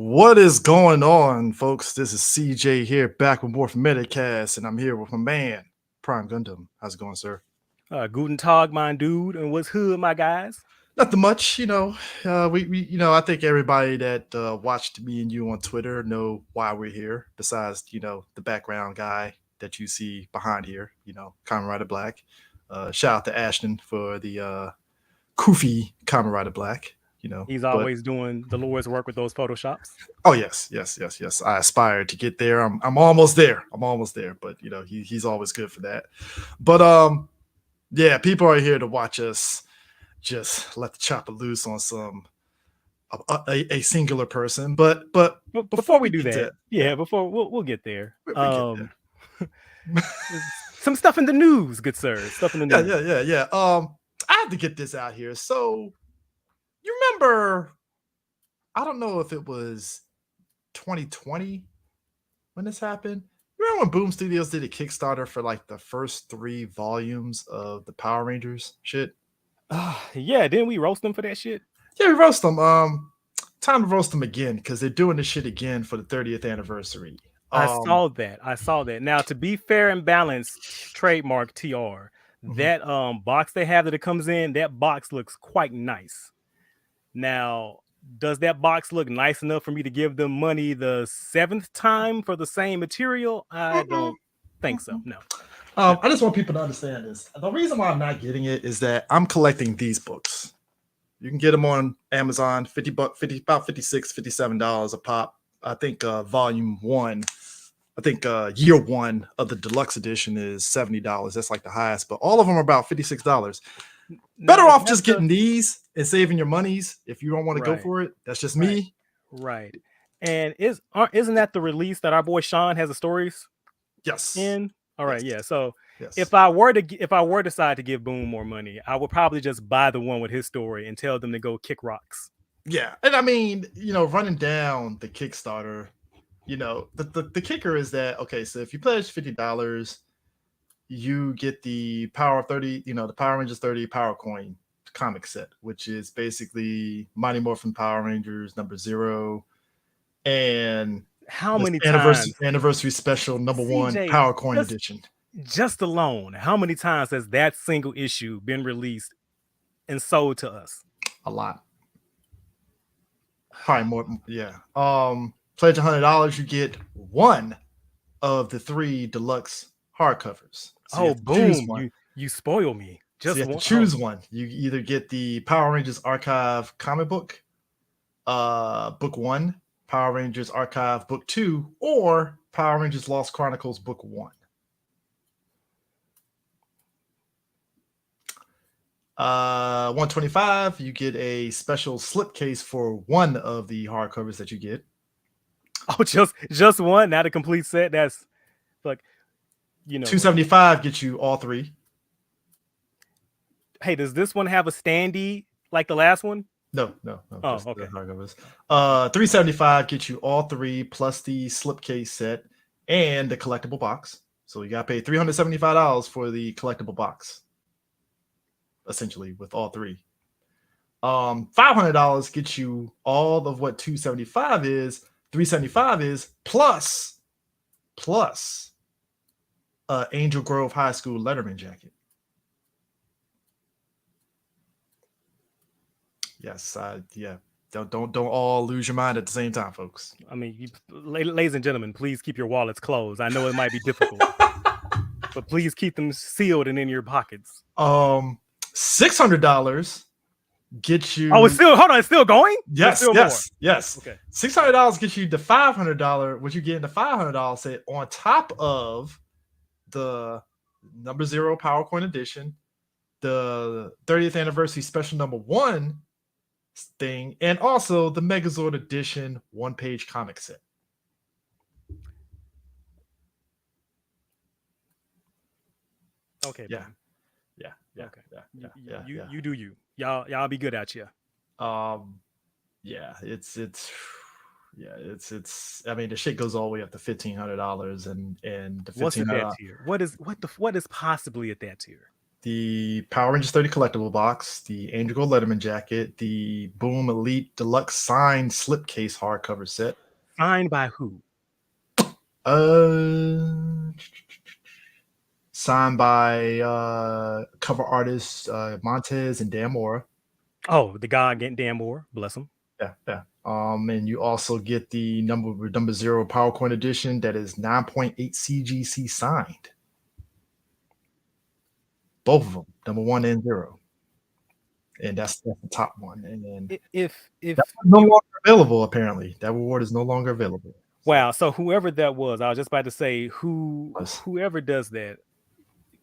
What is going on, folks? This is CJ here, back with more from Metacast, and I'm here with my man, Prime Gundam. How's it going, sir? Guten Tag, my dude, and what's hood, my guys? Nothing much, I think everybody that watched me and you on Twitter know why we're here. Besides, the background guy that you see behind here, Kamen Rider Black. Shout out to Ashton for the Koofy Kamen Rider Black. He's But always doing the Lord's work with those photoshops. oh yes. I aspire to get there. I'm almost there. I'm almost there. But he's always good for that. But yeah, people are here to watch us just let the chopper loose on some a singular person. But But before before we we do get that, to yeah, before we'll get there. we get there. Some stuff in the news, good sir. Stuff in the Yeah, news. yeah. I have to get this out here. So you remember? I don't know if it was 2020 when this happened. Remember when Boom Studios did a Kickstarter for like the first 3 volumes of the Power Rangers shit? Yeah, didn't we roast them for that shit? Yeah, we roast them. Time to roast them again because they're doing this shit again for the 30th anniversary. I Um, saw that. I saw that. Now, to be fair and balanced, trademark TR. mhm. That box they have that it comes in, that box looks quite nice. Now, does that box look nice enough for me to give them money the 7th time for the same material? I Mm-mm, don't think so. mm-mm. No. No. I just want people to understand this. The reason why I'm not getting it is that I'm collecting these books. You can get them on Amazon, $50, about $56, $57 a pop. I think volume one, I think year one of the deluxe edition is $70. That's like the highest, but all of them are about $56. Better Now, is off that just the getting these and saving your monies if you don't want to go right, for it. That's just right, me. right? And isn't that the release that our boy Sean has the stories Yes. in? All right, Yes. yeah. So Yes. if I were to decide to give Boom more money, I would probably just buy the one with his story and tell them to go kick rocks. Yeah. And I mean, running down the Kickstarter, the kicker is that, okay, so if you pledge $50, you get the Power 30, the Power Rangers 30 Power Coin comic set, which is basically Mighty Morphin Power Rangers number 0 and How this many times, anniversary special number 1 CJ, Power Coin just edition. just alone, how many times has that single issue been released and sold to us? A lot. Probably more. Yeah. Pledge $100, you get one of the 3 deluxe hardcovers. So you Oh, have to choose Boom! one. You spoil me. So you Just have to one. Oh, choose one. You either get the Power Rangers Archive comic book, book 1, Power Rangers Archive book 2, or Power Rangers Lost Chronicles book 1. 125, you get a special slipcase for one of the hardcovers that you get. oh, just one, not a complete set. That's like, you know what? 275 gets you all 3. Hey, does this one have a standee like the last one? No, Oh, just the okay. hardcovers. 375 gets you all 3 plus the slipcase set and the collectible box. So you got to pay $375 for the collectible box, essentially, with all 3. $500 gets you all of what 275 is, 375 is, plus Angel Grove High School Letterman jacket. Yes, yeah. Don't all lose your mind at the same time, folks. I mean, ladies and gentlemen, please keep your wallets closed. I know it might be difficult, but please keep them sealed and in your pockets. $600 get Oh, it's you. still hold on. It's still going. There's Yes, still more. yes, yes. Okay. $600 gets you the $500, what you get in the $500 set on top of the number 0 PowerCoin edition, the 30th anniversary special number 1 thing, and also the Megazord edition 1-page comic set. Okay. Yeah, Boom. Okay. You do you. Y'all be good at you. Um, yeah, it's I mean, the shit goes all the way up to $1,500, and the What's at that $1,500. tier? What is possibly at that tier? the Power Rangers 30 collectible box, the Angel Gold Letterman jacket, the Boom Elite Deluxe signed slipcase hardcover set. Signed by who? Signed by cover artists Montez and Dan Mora. Oh, the god getting Dan Moore, bless him. Yeah. And you also get the number 0 Power Coin edition that is 9.8 CGC signed. Both of them, number 1 and 0. And that's the top one. And then if that's no longer available, apparently. That reward is no longer available. Wow. So whoever that was, I was just about to say whoever does that,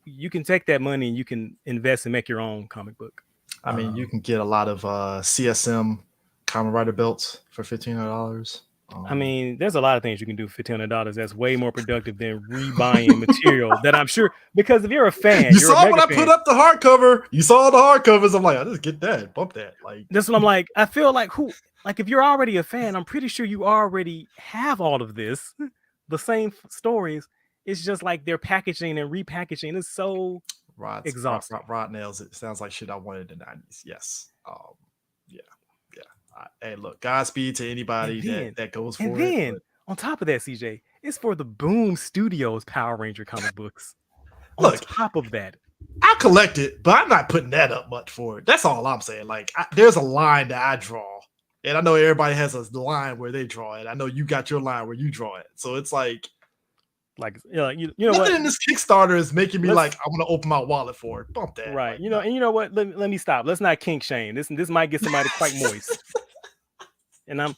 you can take that money and you can invest and make your own comic book. I mean, you can get a lot of CSM Kamen Rider belts for $1,500. I mean, there's a lot of things you can do for $1,500. That's way more productive than rebuying material that I'm sure, because if you're a fan, you saw when I put up the hardcover, you saw the hardcovers. I'm like, I just get that, bump that. Like that's what I'm like. I feel like if you're already a fan, I'm pretty sure you already have all of this, the same stories. It's just like they're packaging and repackaging. It's so exhausting. Rod nails it. Sounds like shit I wanted in the 90s. Yes. Yeah. Hey, look, Godspeed to anybody that goes for it. And then on top of that, CJ, it's for the Boom Studios Power Ranger comic books. On top of that, I'll collect it, but I'm not putting that up much for it. That's all I'm saying. Like, there's a line that I draw, and I know everybody has a line where they draw it. I know you got your line where you draw it. So it's like you know nothing what? in this Kickstarter is making me like I want to open my wallet for it. Bump that, right? Like, you know, and you know what? Let me stop. Let's not kink shame. This might get somebody quite moist. And I'm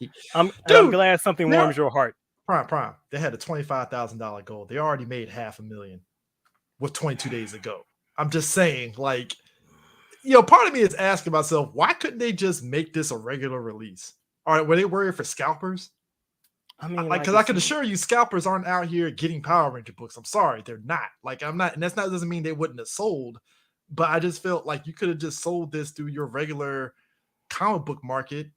glad something warms your heart. Prime. They had a $25,000 goal. They already made $500,000 with 22 days ago. I'm just saying, like, part of me is asking myself, why couldn't they just make this a regular release? All right, were they worried for scalpers? I mean, because I can assure you, scalpers aren't out here getting Power Ranger books. I'm sorry, they're not. Like, I'm not, and doesn't mean they wouldn't have sold, but I just felt like you could have just sold this through your regular comic book market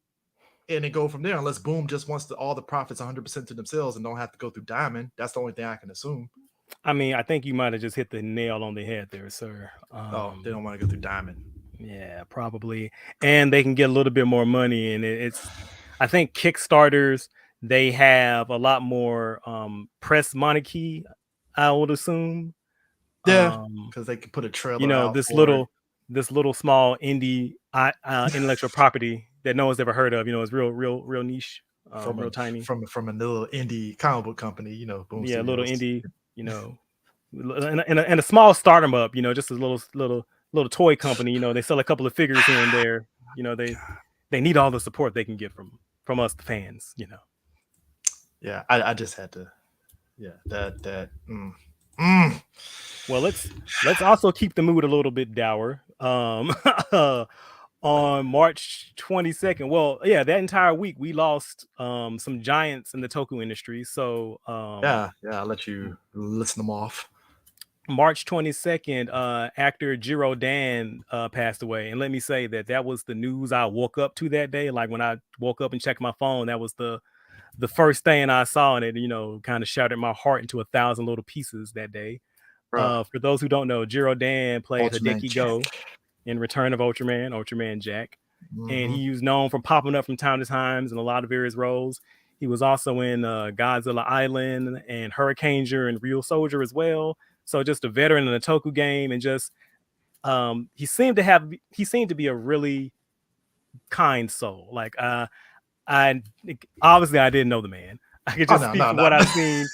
and then go from there, unless Boom just wants all the profits 100% to themselves and don't have to go through Diamond. That's the only thing I can assume. I mean, I think you might have just hit the nail on the head there, sir. They don't want to go through Diamond. Yeah, probably. And they can get a little bit more money. And I think Kickstarters, they have a lot more press monarchy, I would assume. Yeah, because they can put a trailer out this little small indie intellectual property that no one's ever heard of. It's real niche, real tiny. From a little indie comic book company, Boom yeah, Studios. Little indie, and a small startup up, just a little toy company. They sell a couple of figures here and there. They need all the support they can get from us, the fans. Yeah, I just had to. Yeah, that. Well, let's also keep the mood a little bit dour. On March 22nd. Well, yeah, that entire week we lost some giants in the toku industry. So I'll let you listen them off. March 22nd, actor Jiro Dan passed away. And let me say that was the news I woke up to that day. Like when I woke up and checked my phone, that was the first thing I saw, and it, kind of shattered my heart into 1,000 little pieces that day. For those who don't know, Jiro Dan played Hideki Go in Return of Ultraman Jack. Mm-hmm. And he was known for popping up from time to time in a lot of various roles. He was also in Godzilla Island and Hurricaneer and Real Soldier as well. So just a veteran in the Toku game, and just he seemed to be a really kind soul. Like I obviously I didn't know the man. I could just speak from what I've seen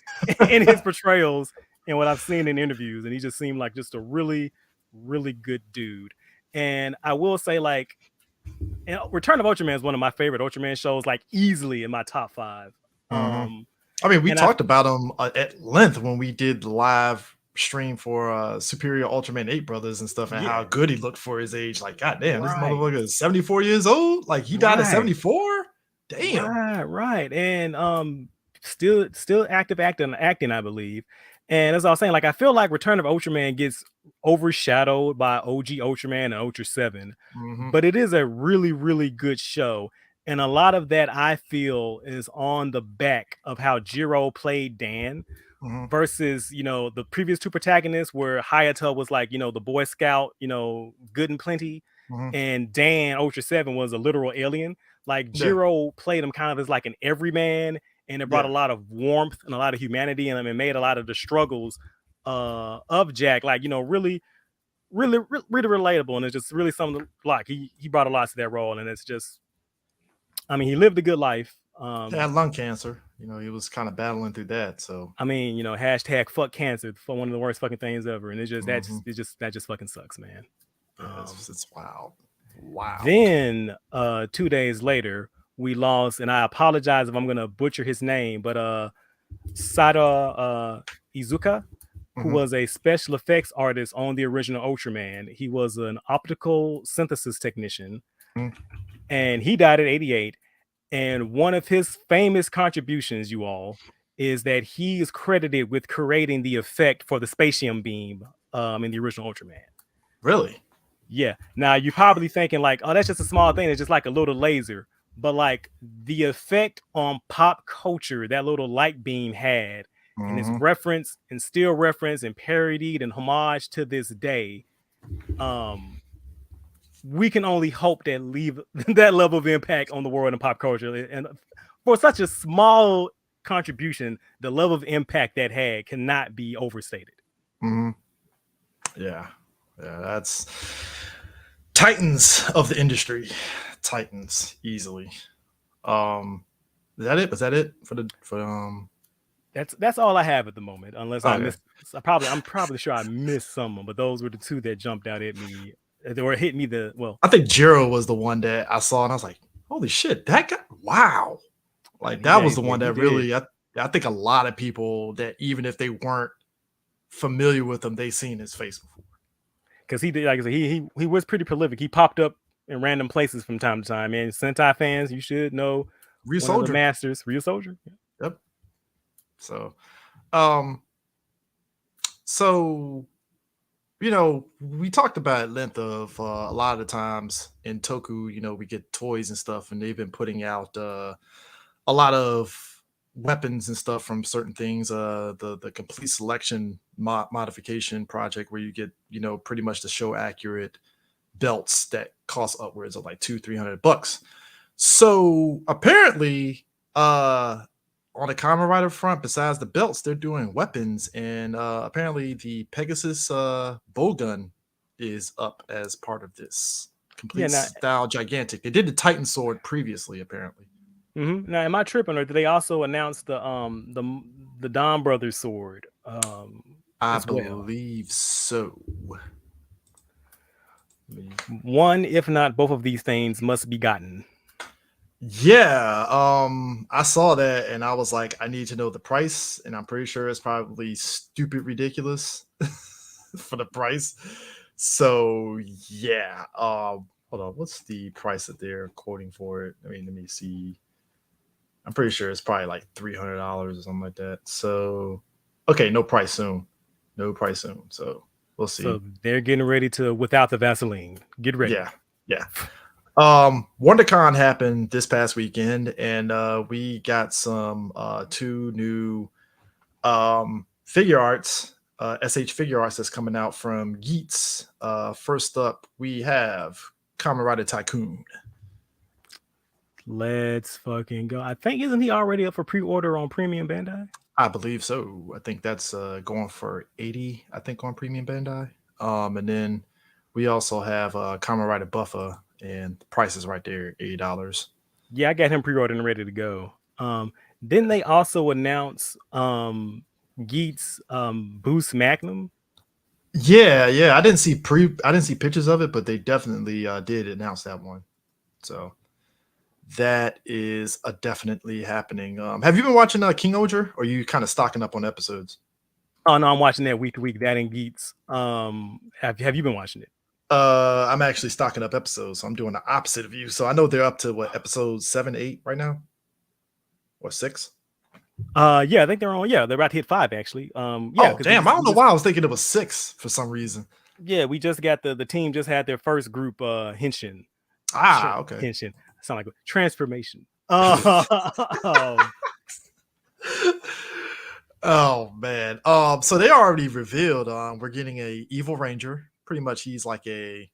in his portrayals and what I've seen in interviews, and he just seemed like just a really, really good dude. And I will say, like, Return of Ultraman is one of my favorite Ultraman shows, like easily in my top 5. Mm-hmm. I mean, we talked about him at length when we did the live stream for Superior Ultraman 8 Brothers and stuff, and how good he looked for his age. Like, goddamn, this motherfucker is 74 years old. Like, he died at 74. Damn. Right. And still active acting, I believe. And as I was saying, like, I feel like Return of Ultraman gets overshadowed by OG Ultraman and Ultra 7, but it is a really, really good show. And a lot of that, I feel, is on the back of how Jiro played Dan, versus, you know, the previous two protagonists where Hayato was like, you know, the Boy Scout, you know, good and plenty, and Dan Ultra 7 was a literal alien. Like Jiro played him kind of as like an everyman, and it brought a lot of warmth and a lot of humanity in him, and made a lot of the struggles of Jack, like, you know, really relatable. And it's just really something like he brought a lot to that role. And it's just, I mean, he lived a good life. He had lung cancer. You know, he was kind of battling through that. So I mean, you know, hashtag fuck cancer for one of the worst fucking things ever. And it's just that just fucking sucks, man. It's wild. Wow. Then 2 days later, we lost, and I apologize if I'm gonna butcher his name, but Sada Izuka, who was a special effects artist on the original Ultraman. He was an optical synthesis technician, and he died at 88. And one of his famous contributions, you all, is that he is credited with creating the effect for the spatium beam in the original Ultraman. Really? Yeah. Now you're probably thinking like, oh, that's just a small thing. It's just like a little laser. But like the effect on pop culture that little light beam had, and it's referenced and still referenced and parodied and homage to this day. We can only hope that leave that level of impact on the world and pop culture. And for such a small contribution, the level of impact that had cannot be overstated. Yeah, that's titans of the industry. Titans easily. Is that it? Was that it for That's all I have at the moment, unless I missed. I'm probably sure I missed someone, but those were the two that jumped out at me. Or hit me I think Jiro was the one that I saw, and I was like, holy shit, that guy, wow. Like that was the one that really, I think a lot of people that even if they weren't familiar with him, they seen his face before. Because he did, like I said, he was pretty prolific. He popped up in random places from time to time. And Sentai fans, you should know Real Soldier. Masters, Real Soldier. Yep. So, you know, we talked about length of a lot of the times in Toku, you know, we get toys and stuff, and they've been putting out a lot of weapons and stuff from certain things. The complete selection modification project where you get, you know, pretty much the show accurate belts that cost upwards of like $200-300. So apparently, on the Kamen Rider front, besides the belts, they're doing weapons, and apparently the Pegasus bowgun is up as part of this complete style gigantic. They did the Titan sword previously, apparently. Now, am I tripping, or did they also announce the Don Brothers sword? I believe so. One, if not both of these things, must be gotten. Yeah, I saw that and I was like, I need to know the price, and I'm pretty sure it's probably stupid ridiculous for the price. So yeah, hold on, what's the price that they're quoting for it? I mean, let me see. I'm pretty sure it's probably like $300 or something like that. So okay, no price soon. So we'll see. So they're getting ready to without the Vaseline. Get ready. Yeah. WonderCon happened this past weekend, and we got some 2 new figure arts, SH figure arts that's coming out from Yeats. First up, we have Kamen Rider Tycoon. Let's fucking go. I think, isn't he already up for pre-order on Premium Bandai? I believe so. I think that's going for $80, I think, on Premium Bandai. And then we also have Kamen Rider Buffer, and the price is right there, $80. Yeah, I got him pre-ordered and ready to go. Didn't they also announce Geet's Boost Magnum? Yeah. I didn't see pictures of it, but they definitely did announce that one. So that is definitely happening. Have you been watching King Oger, or are you kind of stocking up on episodes? Oh no, I'm watching that week to week. That and Geets. Have you been watching it? I'm actually stocking up episodes, so I'm doing the opposite of you. So I know they're up to what, episode 7, 8 right now, or 6. Yeah, I think they're on. Yeah, they're about to hit 5 actually. Yeah. Oh damn! I don't know why I was thinking it was 6 for some reason. Yeah, we just got the team just had their first group henshin. Okay. Henshin. Sound like a transformation. Oh man. So they already revealed we're getting a evil ranger. Pretty much he's like a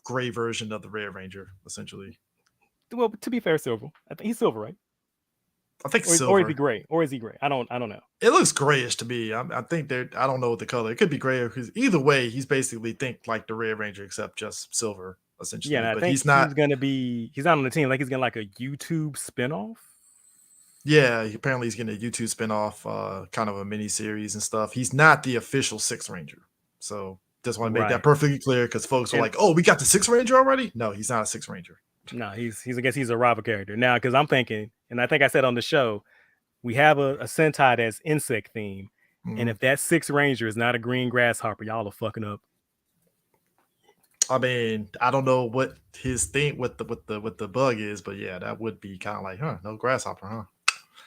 gray version of the Red Ranger, essentially. Well, to be fair, silver. I think he's silver, right? I think Or is he silver. gray? Or is he gray? I don't know. It looks grayish to me. I think I don't know what the color. It could be gray because either way, he's basically think like the Red Ranger except just silver, Yeah, and essentially. I But think he's not. he's not on the team. Like he's getting like a YouTube spinoff. Yeah, apparently he's getting a YouTube spinoff, kind of a mini series and stuff. He's not the official Sixth Ranger, so just want to make that Right. perfectly clear because folks are And like, "Oh, we got the Sixth Ranger already?" No, he's not a Sixth Ranger. no, he's I guess he's a rival character now because I'm thinking, and I think I said on the show, we have a Sentai that's insect theme, and Mhm. if that Sixth Ranger is not a green grasshopper, y'all are fucking up. I mean, I don't know what his thing with the bug is, but yeah, that would be kind of like, huh? No grasshopper, huh?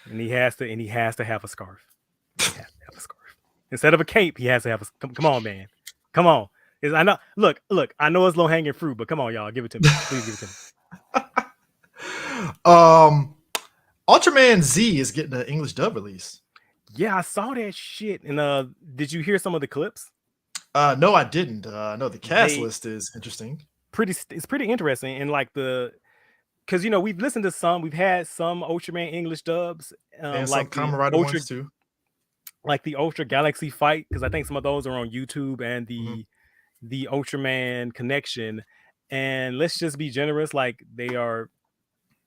And he has to have a scarf. He has to have a scarf instead of a cape. He has to have a. Come on, man. Come on. I know. Look. I know it's low hanging fruit, but come on, y'all, give it to me. Please give it to me. Ultraman Z is getting an English dub release. Yeah, I saw that shit. And did you hear some of the clips? No, I didn't. No, the cast They list is interesting. it's pretty interesting. And like because we've listened to we've had some Ultraman English dubs, And some like the Kamen Rider Ultra ones too. like the Ultra Galaxy Fight, because I think some of those are on YouTube, and Mhm. the Ultraman Connection. And let's just be generous, like they're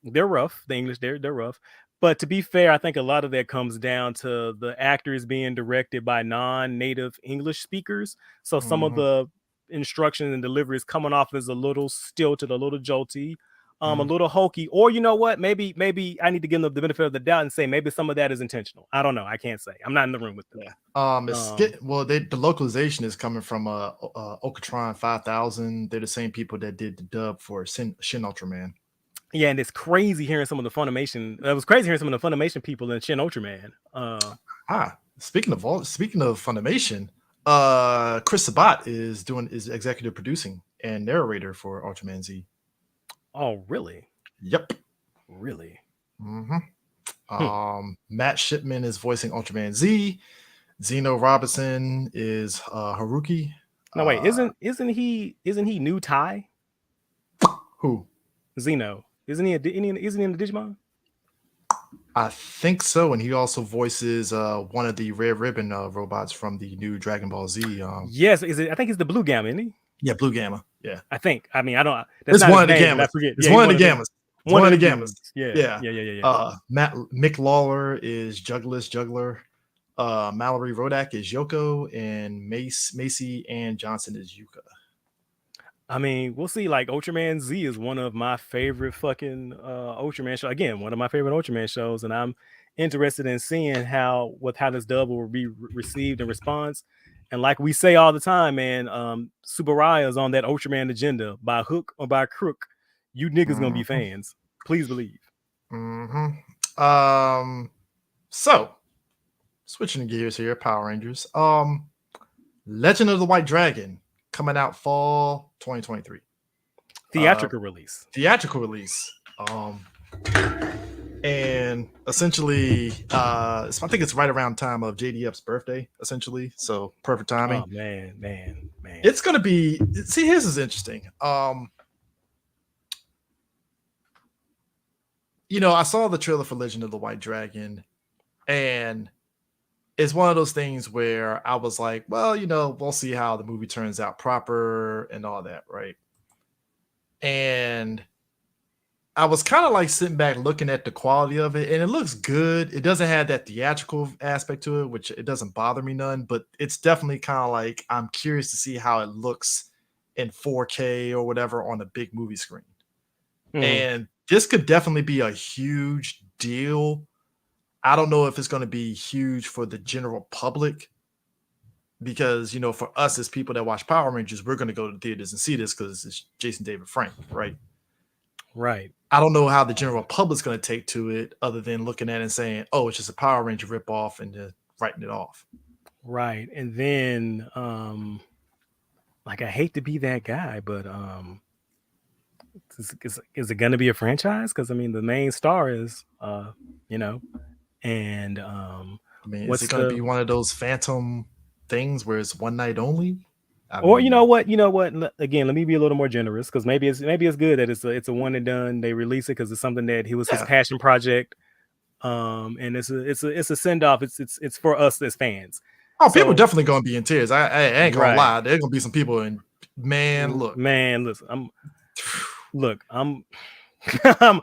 rough. The English, they're rough. But to be fair, I think a lot of that comes down to the actors being directed by non-native English speakers. So some of Mhm. the instruction and delivery is coming off as a little stilted, a little jolty, a Mhm. little hokey. Or you know what? Maybe I need to give them the benefit of the doubt and say maybe some of that is intentional. I don't know. I can't say. I'm not in the room with them. Yeah. Um, The localization is coming from Okatron 5000. They're the same people that did the dub for Shin Ultraman. yeah, and it's crazy hearing some of the Funimation. It was crazy hearing some of the Funimation people in Shin Ultraman. Speaking of Funimation, Chris Sabat is executive producing and narrator for Ultraman Z. Oh, really? Yep. Really? hmm Hmm. Matt Shipman is voicing Ultraman Z. Zeno Robinson is Haruki. No, wait, Uh, isn't he new Thai? who? Zeno. Isn't he isn't he in the Digimon? I think so, and he also voices one of the Red Ribbon robots from the new Dragon Ball Z. Yes, I think he's the Blue Gamma, isn't he? Yeah, Blue Gamma. Yeah, I think. I mean, I don't that's it's not one his of the name, but I Gammas. forget. It's Yeah, he's one of the Gammas. It's one one of of them the Gammas. dudes. Yeah. Yeah. Yeah. Mick Lawler is Juggler. Mallory Rodak is Yoko, and Macy Ann Johnson is Yuka. I mean, we'll see. Like Ultraman Z is one of my favorite fucking Ultraman show. Again, one of my favorite Ultraman shows, and I'm interested in seeing how this dub will be received and response. And like we say all the time, man, Subaraya is on that Ultraman agenda by hook or by crook. You niggas gonna be Mhm. fans. Please believe. So switching gears here, Power Rangers. Legend of the White Dragon coming out fall 2023. Theatrical release. Theatrical release. And essentially, I think it's right around time of JDF's birthday, essentially. So perfect timing. Oh man. It's gonna be. See, here's is interesting. I saw the trailer for Legend of the White Dragon, and it's one of those things where I was like, well, we'll see how the movie turns out proper and all that, right? And I was kind of like sitting back looking at the quality of it, and it looks good. It doesn't have that theatrical aspect to it, which it doesn't bother me none, but it's definitely kind of like I'm curious to see how it looks in 4K or whatever on a big movie screen. Mhm. And this could definitely be a huge deal. I don't know if it's going to be huge for the general public because, for us as people that watch Power Rangers, we're going to go to the theaters and see this because it's Jason David Frank, right? Right. I don't know how the general public's going to take to it other than looking at it and saying, oh, it's just a Power Ranger ripoff and just writing it off. Right. And then like I hate to be that guy, but is it going to be a franchise? Because I mean, the main star is, and mean, is What's it going to the be one of those phantom things where it's one night only? I or you mean, know what? Again, let me be a little more generous because maybe it's good that it's a one and done. They release it because it's something that he was his yeah. passion project. And it's a send off. It's for us as fans. Oh, people So definitely going to be in tears. I ain't going to right, lie. There's going to be some people in, man, look. man, listen, I'm I'm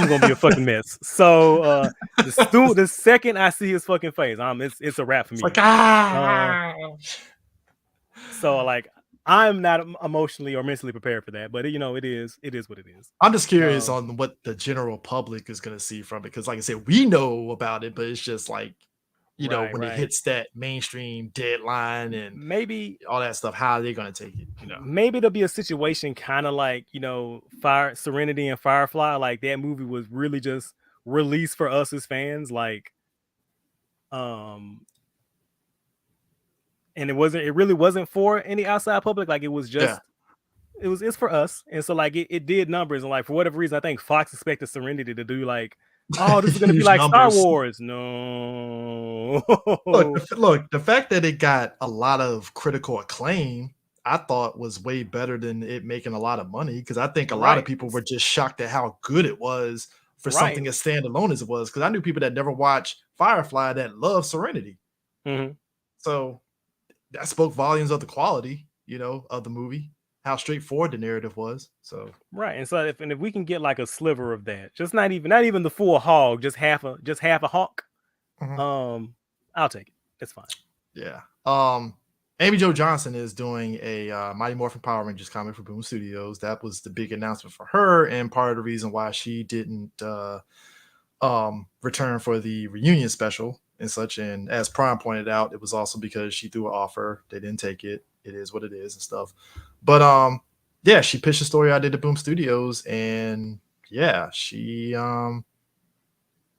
gonna be a fucking mess. So the second I see his fucking face, it's a wrap for It's like, me. Uh, so like I'm not emotionally or mentally prepared for that, but it is what it is. I'm just curious Um, on what the general public is going to see from it. Because, like I said, we know about it, but it's just like, right, when it right. hits that mainstream deadline and Maybe all that stuff, how are they going to take it? maybe there'll be a situation kind of like Fire Serenity and Firefly. Like that movie was really just released for us as fans. Like um and it really wasn't for any outside public. Like it was Yeah. just it's for us. And so like it did numbers, and like for whatever reason I think Fox expected Serenity to do like, oh, this is gonna be Huge like Star numbers. Wars. No. Look, the fact that it got a lot of critical acclaim, I thought was way better than it making a lot of money. Because I think a lot of Right. people were just shocked at how good it was for Right. something as standalone as it was. Because I knew people that never watched Firefly that love Serenity. Mhm. So that spoke volumes of the quality, of the movie, how straightforward the narrative was. So Right. And so if we can get like a sliver of that, just not even the full hog, just half a hawk, mhm. I'll take it. It's fine. Yeah. Amy Jo Johnson is doing a Mighty Morphin Power Rangers comic for Boom Studios. That was the big announcement for her, and part of the reason why she didn't return for the reunion special and such. And as Prime pointed out, it was also because she threw an offer. They didn't take it. It is what it is and stuff. But yeah, she pitched a story I did to Boom Studios, and yeah, she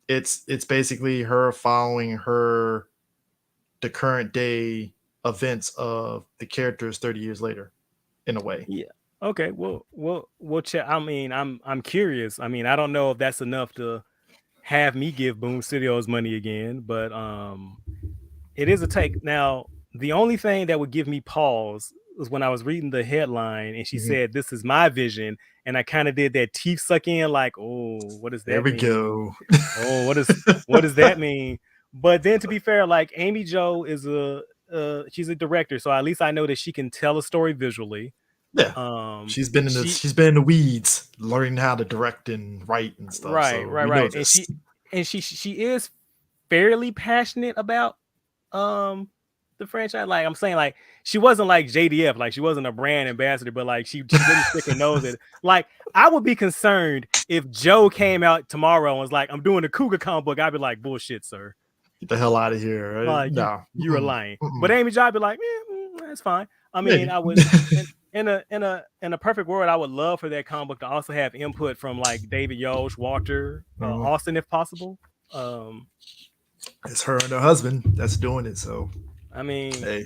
it's basically her following the current day events of the characters 30 years later in a way. Yeah. Okay. We'll check. I mean, I'm curious. I mean, I don't know if that's enough to have me give Boom Studios money again, but it is a take. Now, the only thing that would give me pause was when I was reading the headline and she Mhm. said, "This is my vision," and I kind of did that teeth suck in, like, "Oh, what does There that we mean? go. Oh, what does that mean?" But then, to be fair, like Amy Jo is she's a director, so at least I know that she can tell a story visually. Yeah. Um, she She's been in the weeds learning how to direct and write and stuff. right, So right, we know right, and this. she is fairly passionate about the franchise. Like I'm saying, like she wasn't like JDF, like she wasn't a brand ambassador, but like she didn't stick her nose at it. Like I would be concerned if Joe came out tomorrow and was like, "I'm doing a Cougar comic book." I'd be like, "Bullshit, sir." Get the hell out of here. Right? Like No. you are lying. But Mm-mm. Amy Jo, I'd be like, that's fine. I mean, Maybe. I would in a perfect world, I would love for that comic book to also have input from like David Yost, Walter, Mhm. Austin, if possible. Um, It's her and her husband that's doing it. So I mean, hey.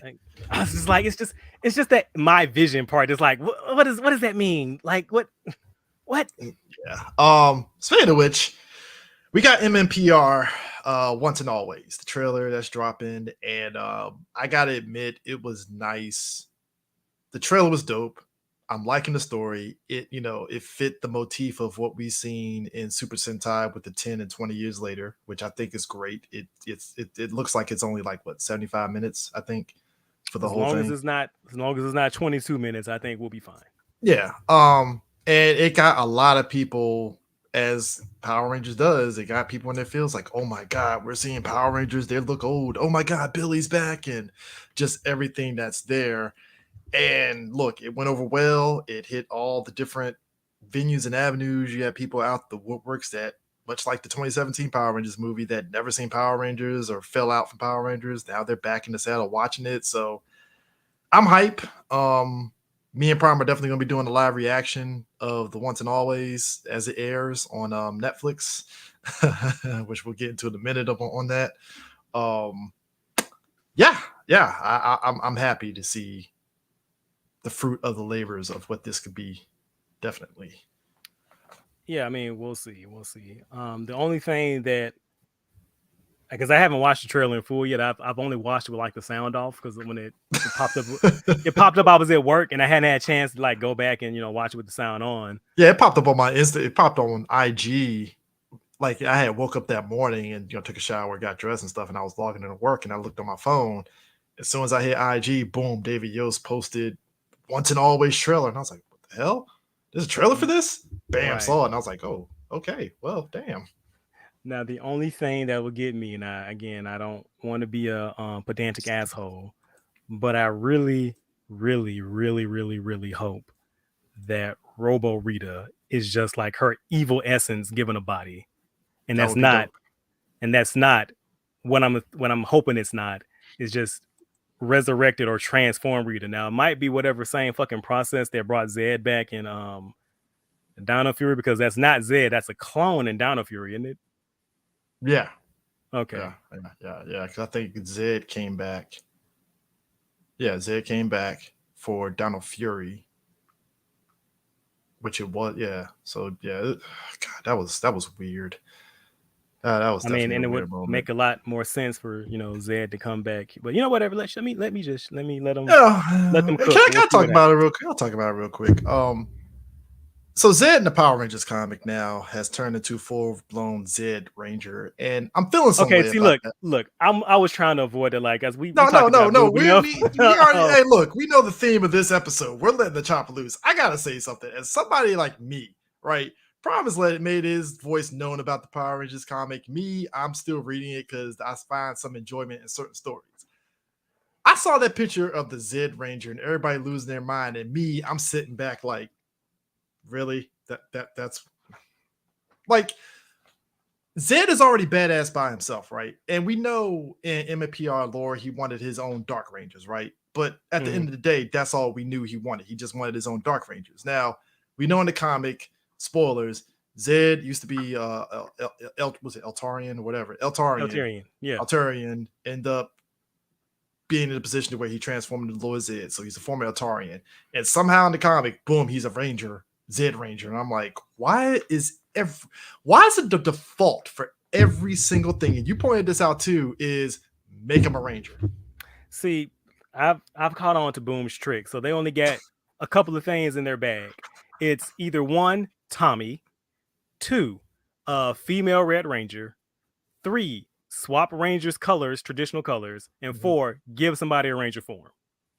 I was just like, it's just that my vision part is like, what does that mean? Like, what? Yeah. Speaking of which, we got MMPR once and always, the trailer that's dropping, and I gotta admit, it was nice. The trailer was dope. I'm liking the story. It fit the motif of what we've seen in Super Sentai with the 10 and 20 years later, which I think is great. It looks like it's only like what 75 minutes, I think, for the whole thing. As long as it's not 22 minutes, I think we'll be fine. Yeah. And it got a lot of people, as Power Rangers does. It got people in their feels like, oh my God, we're seeing Power Rangers. They look old. Oh my God, Billy's back, and just everything that's there. And look, it went over well. It hit all the different venues and avenues. You had people out the woodworks that, much like the 2017 Power Rangers movie, that never seen Power Rangers or fell out from Power Rangers. Now they're back in the saddle watching it. So I'm hype. Me and Prime are definitely going to be doing a live reaction of the Once and Always as it airs on Netflix, which we'll get into in a minute on that. Um, yeah, yeah, I'm happy to see the fruit of the labors of what this could be. Definitely. Yeah, I mean, we'll see. The only thing that because I haven't watched the trailer in full yet. I've only watched it with like the sound off because when it popped up, I was at work and I hadn't had a chance to like go back and watch it with the sound on. Yeah, it popped up on my Insta. It popped on IG. Like I had woke up that morning and took a shower, got dressed and stuff, and I was logging into work and I looked on my phone. As soon as I hit IG, boom, David Yost posted Once and Always trailer, and I was like, "What the hell? There's a trailer for this?" Bam, Right. saw it, and I was like, "Oh, okay, well, damn." Now the only thing that would get me, and I don't want to be a pedantic asshole, but I really, really, really, really, really hope that Robo Rita is just like her evil essence given a body, and That that's would be not, dope. and that's not what I'm hoping it's not. It's just resurrected or transformed Rita. Now it might be whatever same fucking process that brought Zed back in Dino Fury, because that's not Zed, that's a clone in Dino Fury, isn't it? Yeah, Okay. yeah. Because I think Zed came back. Yeah, Zed came back for Dino Fury, which it was. Yeah, so yeah, God, that was weird. That was definitely And a it would weird moment. make a lot more sense for Zed to come back. But whatever. Let them let them Can cook. I We'll see talk what about happens. it real quick? I'll talk about it real quick. So Zed in the Power Rangers comic now has turned into full-blown Zed Ranger, and I'm feeling some Okay, way see, about that. look. I was trying to avoid it, like as we No, talked about no. moving up. We already. Hey, look, we know the theme of this episode. We're letting the chopper loose. I gotta say something. As somebody like me, right? Prime has made his voice known about the Power Rangers comic. Me, I'm still reading it because I find some enjoyment in certain stories. I saw that picture of the Zed Ranger and everybody losing their mind, and me, I'm sitting back like, really? That's like Zed is already badass by himself, right? And we know in MPR lore he wanted his own Dark Rangers, right? But at the end of the day, that's all we knew he wanted. He just wanted his own Dark Rangers. Now we know in the comic, spoilers, Zed used to be was it Eltarian or whatever? Eltarian. Eltarian, yeah. Eltarian end up being in a position where he transformed into Lord Zed. So he's a former Eltarian. And somehow in the comic, boom, he's a Ranger, Zed Ranger. And I'm like, why is it the default for every single thing? And you pointed this out too, is make him a Ranger. See, I've caught on to Boom's trick. So they only get a couple of things in their bag. It's either 1, Tommy, 2, female Red Ranger, 3, swap Rangers colors, traditional colors, and 4, give somebody a Ranger form.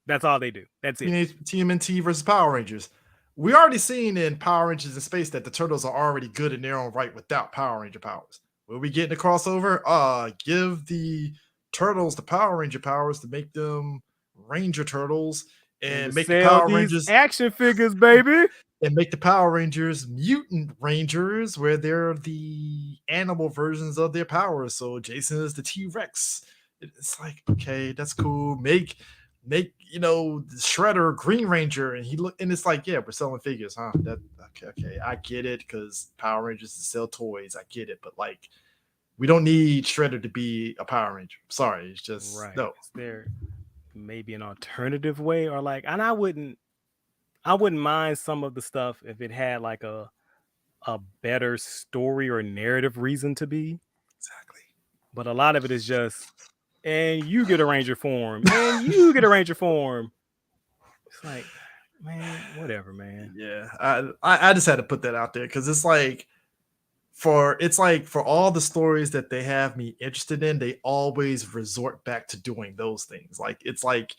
That's all they do. That's it. TMNT versus Power Rangers. We already seen in Power Rangers in Space that the Turtles are already good in their own right without Power Ranger powers. Will we get in the crossover? Give the Turtles the Power Ranger powers to make them Ranger Turtles and make the Power Rangers action figures, baby. And make the Power Rangers Mutant Rangers, where they're the animal versions of their powers. So Jason is the T-Rex. It's like, okay, that's cool. Make Shredder Green Ranger, and it's like, yeah, we're selling figures, huh? Okay, I get it, because Power Rangers to sell toys, I get it, but like, we don't need Shredder to be a Power Ranger. Sorry, it's just right. no. Is there maybe an alternative way, or like, and I wouldn't mind some of the stuff if it had like a better story or narrative reason to be. Exactly. But a lot of it is just, and you get a Ranger form, and you get a Ranger form. It's like, man, whatever, man. Yeah, I just had to put that out there because it's like for all the stories that they have me interested in, they always resort back to doing those things. Like, it's like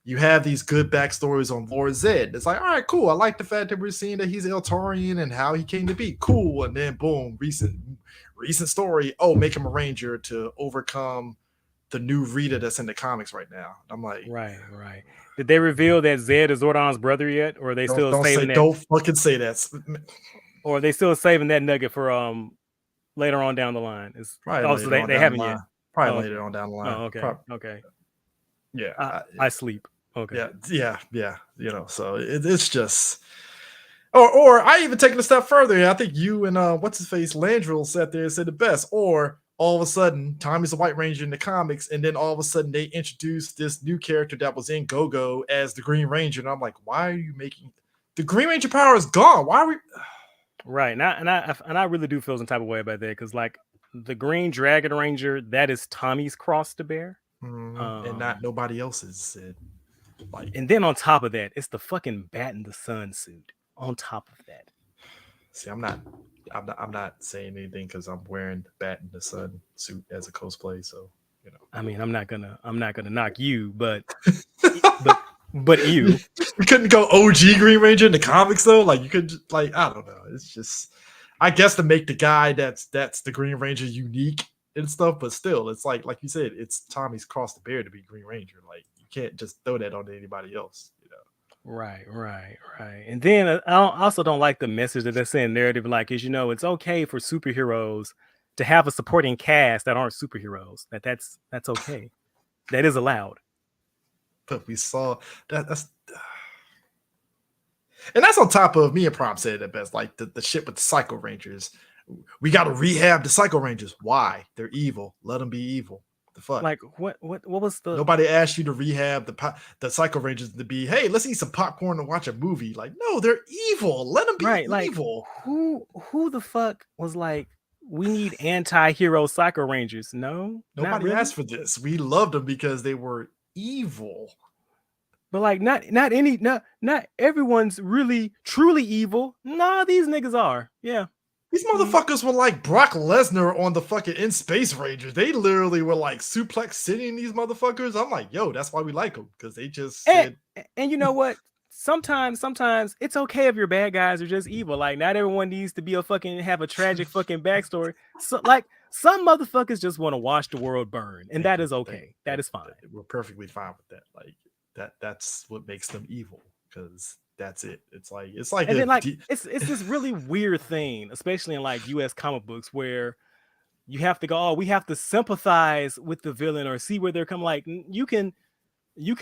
you have these good backstories on Lord Zed. It's like, all right, cool. I like the fact that we're seeing that he's Eltarian and how he came to be. Cool. And then boom, recent story. Oh, make him a Ranger to overcome the new Rita that's in the comics right now. I'm like, right. Did they reveal that Zed is Zordon's brother yet, or are they still saving that? Don't fucking say that. Or are they still saving that nugget for later on down the line? It's probably they haven't yet. Probably later on down the line. Oh, okay. Okay. Yeah. I sleep. Okay. Yeah. So it's just, or I even take it a step further. I think you and what's his face Landrill sat there and said the best. Or all of a sudden, Tommy's a White Ranger in the comics, and then all of a sudden they introduced this new character that was in Go-Go as the Green Ranger, and I'm like, why are you making the Green Ranger power is gone? Why are we? Right. And I really do feel some type of way about that, because like the Green Dragon Ranger, that is Tommy's cross to bear. And not nobody else's. Like, and then on top of that, it's the fucking Bat in the Sun suit. On top of that, see, I'm not saying anything because I'm wearing the Bat in the Sun suit as a cosplay. So I mean, I'm not gonna knock you, but you couldn't go OG Green Ranger in the comics though. Like you could, like, I don't know. It's just, I guess, to make the guy that's the Green Ranger unique and stuff, but still, it's like you said, it's Tommy's cross to bear to be Green Ranger. Like you can't just throw that on anybody else. Right. And then I also don't like the message that they're saying narrative, like, is it's okay for superheroes to have a supporting cast that aren't superheroes. That's okay. That is allowed. But we saw that's and that's on top of, me and Prom said it best, like the shit with the Psycho Rangers. We got to rehab the Psycho Rangers. Why? They're evil. Let them be evil. The fuck? Like what was the? Nobody asked you to rehab the Psycho Rangers to be, hey, let's eat some popcorn and watch a movie. Like, no, they're evil. Let them be evil. Like, who the fuck was like, we need anti-hero Psycho Rangers? No, nobody really asked for this. We loved them because they were evil. But like, not everyone's really truly evil. Nah, these niggas are. Yeah. These motherfuckers were like Brock Lesnar on the fucking In Space Rangers. They literally were like suplex sitting these motherfuckers. I'm like, yo, that's why we like them, because they just and you know what? Sometimes it's okay if your bad guys are just evil. Like, not everyone needs to be have a tragic fucking backstory. So like, some motherfuckers just want to watch the world burn, and that is okay. That is fine. We're perfectly fine with that. Like that's what makes them evil, because that's it. It's like and then like it's this really weird thing, especially in like US comic books, where you have to go, oh, we have to sympathize with the villain or see where they're coming. Like, you can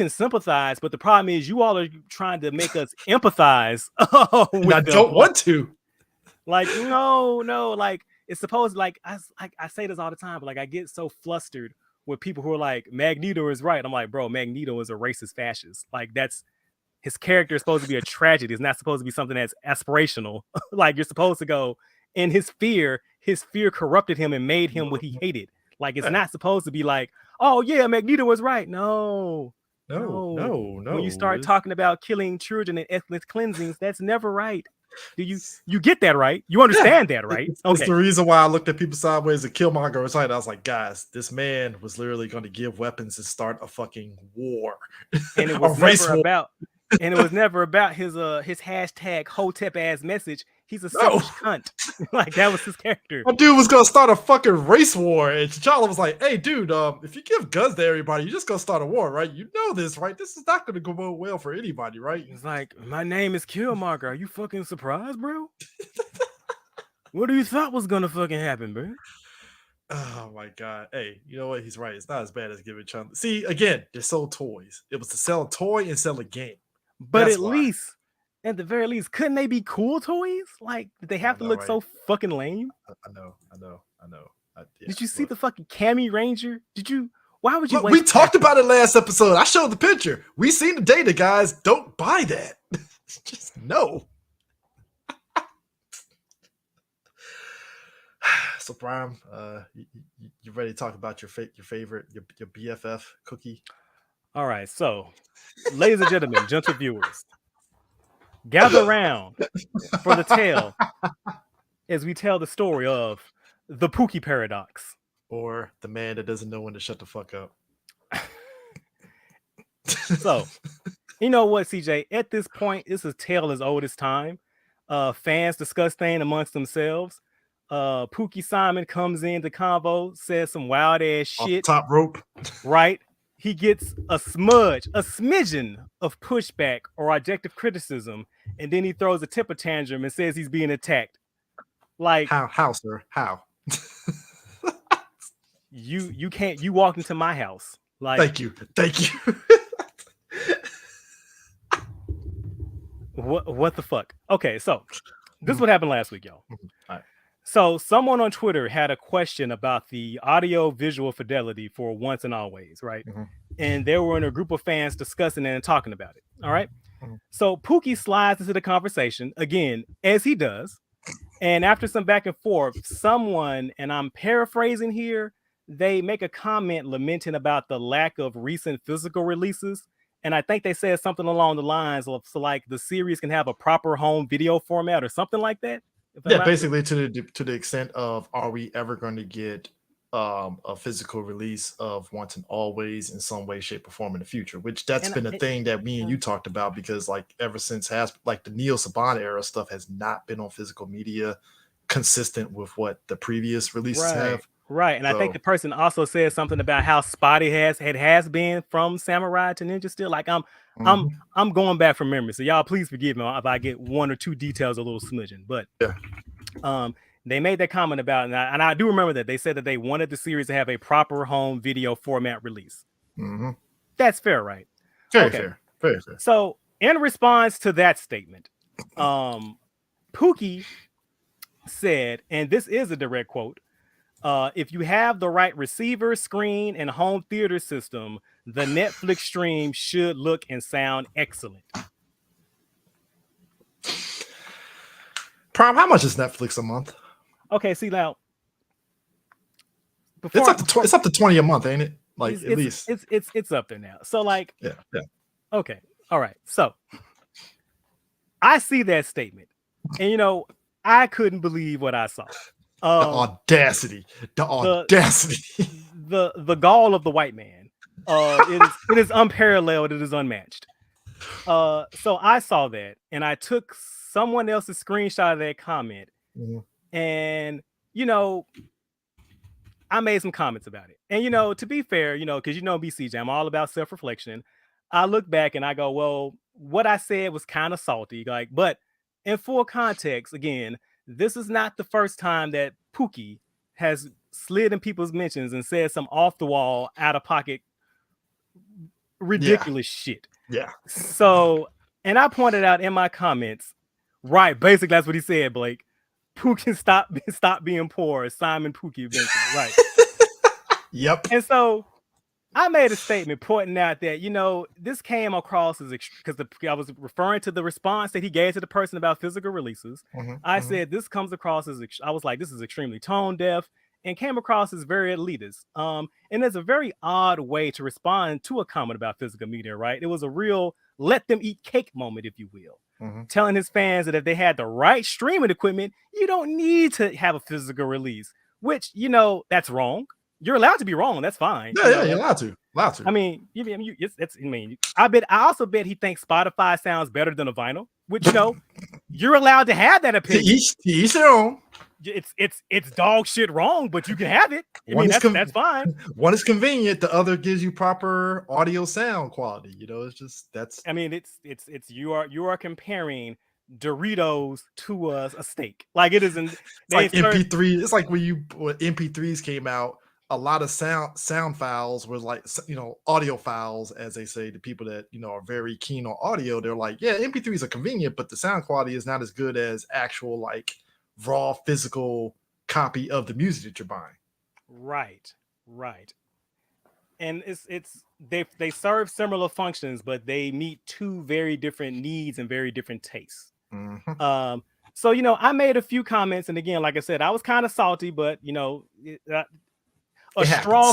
sympathize, but the problem is you all are trying to make us empathize. And I don't want to. Like, no, like, it's supposed, like, I say this all the time, but like, I get so flustered with people who are like, Magneto is right. I'm like, bro, Magneto is a racist fascist. Like, that's, his character is supposed to be a tragedy. It's not supposed to be something that's aspirational. Like, you're supposed to go, and his fear corrupted him and made him what he hated. Like, it's not supposed to be like, oh yeah, Magneto was right. No. When you start talking about killing children and ethnic cleansings, that's never right. Do you get that right? You understand that, right? It's the reason why I looked at people sideways and Killmonger was right. I was like, guys, this man was literally going to give weapons and start a fucking war. And it was never about his hashtag Hotep ass message. He's a selfish cunt. Like, that was his character. My dude was gonna start a fucking race war, and T'Challa was like, "Hey, dude, if you give guns to everybody, you're just gonna start a war, right? You know this, right? This is not gonna go well for anybody, right?" He's like, "My name is Killmonger. Are you fucking surprised, bro? What do you thought was gonna fucking happen, bro?" Oh my god. Hey, you know what? He's right. It's not as bad as giving Chun. See, again, they sold toys. It was to sell a toy and sell a game. But that's least, at the very least, couldn't they be cool toys? Like, did they have to look so fucking lame? I know. Did you see the fucking Kamen Ranger? Why would you? We talked about it last episode. I showed the picture. We seen the data, guys. Don't buy that. Just no. So, Prime, you ready to talk about your favorite, your BFF cookie? All right, so, ladies and gentlemen, gentle viewers, gather around for the tale as we tell the story of the Pookie Paradox. Or the man that doesn't know when to shut the fuck up. So, you know what, CJ? At this point, it's a tale as old as time. Fans discuss things amongst themselves. Pookie Simon comes in the convo, says some wild ass shit. Top rope. Right? He gets a smidgen of pushback or objective criticism, and then he throws a temper tantrum and says he's being attacked. Like, how, sir? How? You walked into my house. Like, thank you. What the fuck? Okay, so this is what happened last week, y'all. All right. So someone on Twitter had a question about the audio visual fidelity for Once and Always, right? Mm-hmm. And they were in a group of fans discussing it and talking about it. All right. Mm-hmm. So Pookie slides into the conversation again, as he does, And after some back and forth, someone, and I'm paraphrasing here, they make a comment lamenting about the lack of recent physical releases. And I think they said something along the lines of, so like the series can have a proper home video format or something like that. Yeah, basically to the extent of, are we ever going to get a physical release of Once and Always in some way, shape, or form in the future? Which that's been a thing that me and you talked about, because like ever since like the Neo Saban era stuff has not been on physical media consistent with what the previous releases have. Right, and I think the person also said something about how spotty it has been from Samurai to Ninja Steel. Like I'm going back from memory, so y'all please forgive me if I get one or two details a little smudging. But they made that comment about, and I do remember that they said that they wanted the series to have a proper home video format release. That's fair, right? Very fair. So in response to that statement, Pookie said, and this is a direct quote, if you have the right receiver, screen, and home theater system, the Netflix stream should look and sound excellent. Prom, how much is Netflix a month? Okay, see now. It's up to 20 a month, ain't it? Like at least it's up there now. So like, yeah. Okay, all right. So I see that statement, and I couldn't believe what I saw. The audacity, the gall of the white man. It is unparalleled. It is unmatched. So I saw that, and I took someone else's screenshot of that comment, and I made some comments about it. And to be fair, because BCJ, I'm all about self-reflection. I look back and I go, well, what I said was kind of salty, but in full context, again, this is not the first time that Pookie has slid in people's mentions and said some off the wall, out of pocket, ridiculous shit. Yeah. So, and I pointed out in my comments, right? Basically, that's what he said, Blake. Pookie stop being poor. Simon Pookie eventually, right? Yep. And so I made a statement pointing out that, this came across as, because I was referring to the response that he gave to the person about physical releases. I said, this comes across as, I was like, this is extremely tone deaf and came across as very elitist. And it's a very odd way to respond to a comment about physical media, right? It was a real let them eat cake moment, if you will. Telling his fans that if they had the right streaming equipment, you don't need to have a physical release, which, that's wrong. You're allowed to be wrong. That's fine. Yeah, you're allowed to. I mean, I also bet he thinks Spotify sounds better than a vinyl, which you're allowed to have that opinion. Each their own. It's dog shit wrong, but you can have it. That's fine. One is convenient, the other gives you proper audio sound quality. It's just that's. I mean, it's you are comparing Doritos to a steak. Like it isn't. It's like MP3. It's like when MP3s came out. A lot of sound files were like, audio files, as they say, the people that, are very keen on audio. They're like, yeah, MP3s are convenient, but the sound quality is not as good as actual, like, raw physical copy of the music that you're buying. Right. And they serve similar functions, but they meet two very different needs and very different tastes. So, I made a few comments, and again, like I said, I was kind of salty, but, a straw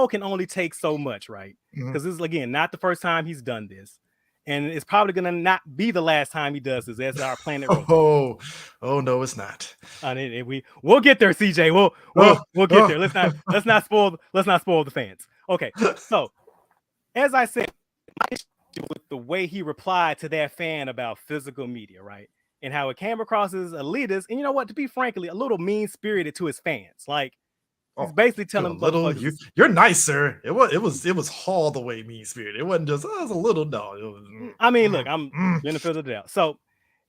can only take so much, right? Because this is, again, not the first time he's done this, and it's probably gonna not be the last time he does this. As our planet rotates. Oh no, it's not. We'll get there, CJ. We'll get there. Let's not spoil the fans. Okay, so as I said, my issue with the way he replied to that fan about physical media, right, and how it came across as elitist, and to be frankly, a little mean spirited to his fans, like. He's basically telling them, you're nice, sir. It was all the way mean spirit. It wasn't just, it was a little, no. It was, I mean, look, I'm benefit of the doubt. So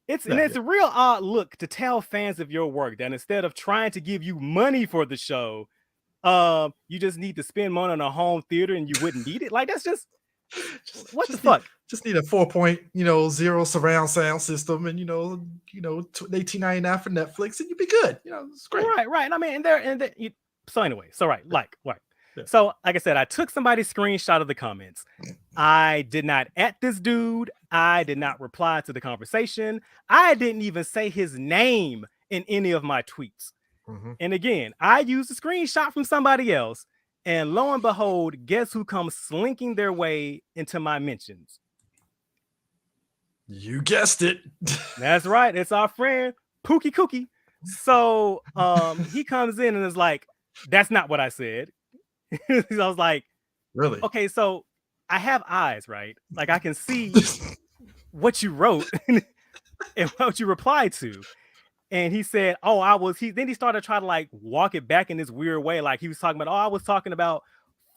it's a real odd look to tell fans of your work that instead of trying to give you money for the show, you just need to spend money on a home theater and you wouldn't need it. Like that's just what the fuck? Just need a 4.0 surround sound system and $18.99 for Netflix and you'd be good. It's great. Right. I mean, so anyway, right. Yeah. So, like I said, I took somebody's screenshot of the comments. I did not at this dude. I did not reply to the conversation. I didn't even say his name in any of my tweets. Mhm. And again, I used a screenshot from somebody else. And lo and behold, guess who comes slinking their way into my mentions? You guessed it. That's right. It's our friend Pookie Cookie. So he comes in and is like, that's not what I said. I was like, Really? okay, so I have eyes, right? Like I can see what you wrote and what you replied to. And he said, oh, then he started trying to like walk it back in this weird way. Like he was talking about, oh, I was talking about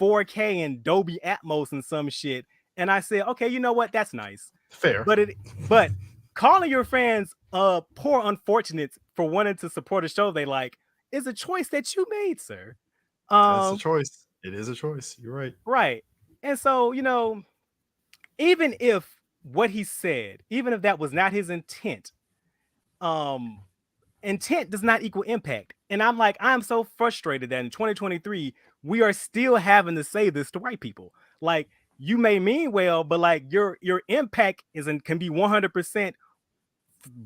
4K and Dolby Atmos and some shit. And I said, okay, you know what? That's nice. Fair. But calling your fans poor unfortunates for wanting to support a show they like is a choice that you made, sir. That's a choice. It is a choice. You're right. Right. And so, even if what he said, even if that was not his intent, intent does not equal impact. And I'm like, I'm so frustrated that in 2023, we are still having to say this to white people. Like, you may mean well, but like your impact can be 100%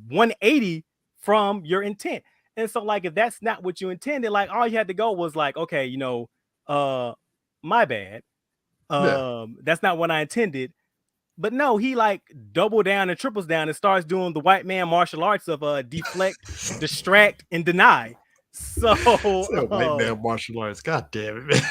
180 from your intent. And so, like, if that's not what you intended, like all you had to go was like, okay, my bad. That's not what I intended. But no, he like double down and triples down and starts doing the white man martial arts of deflect, distract, and deny. So white man martial arts. God damn it, man.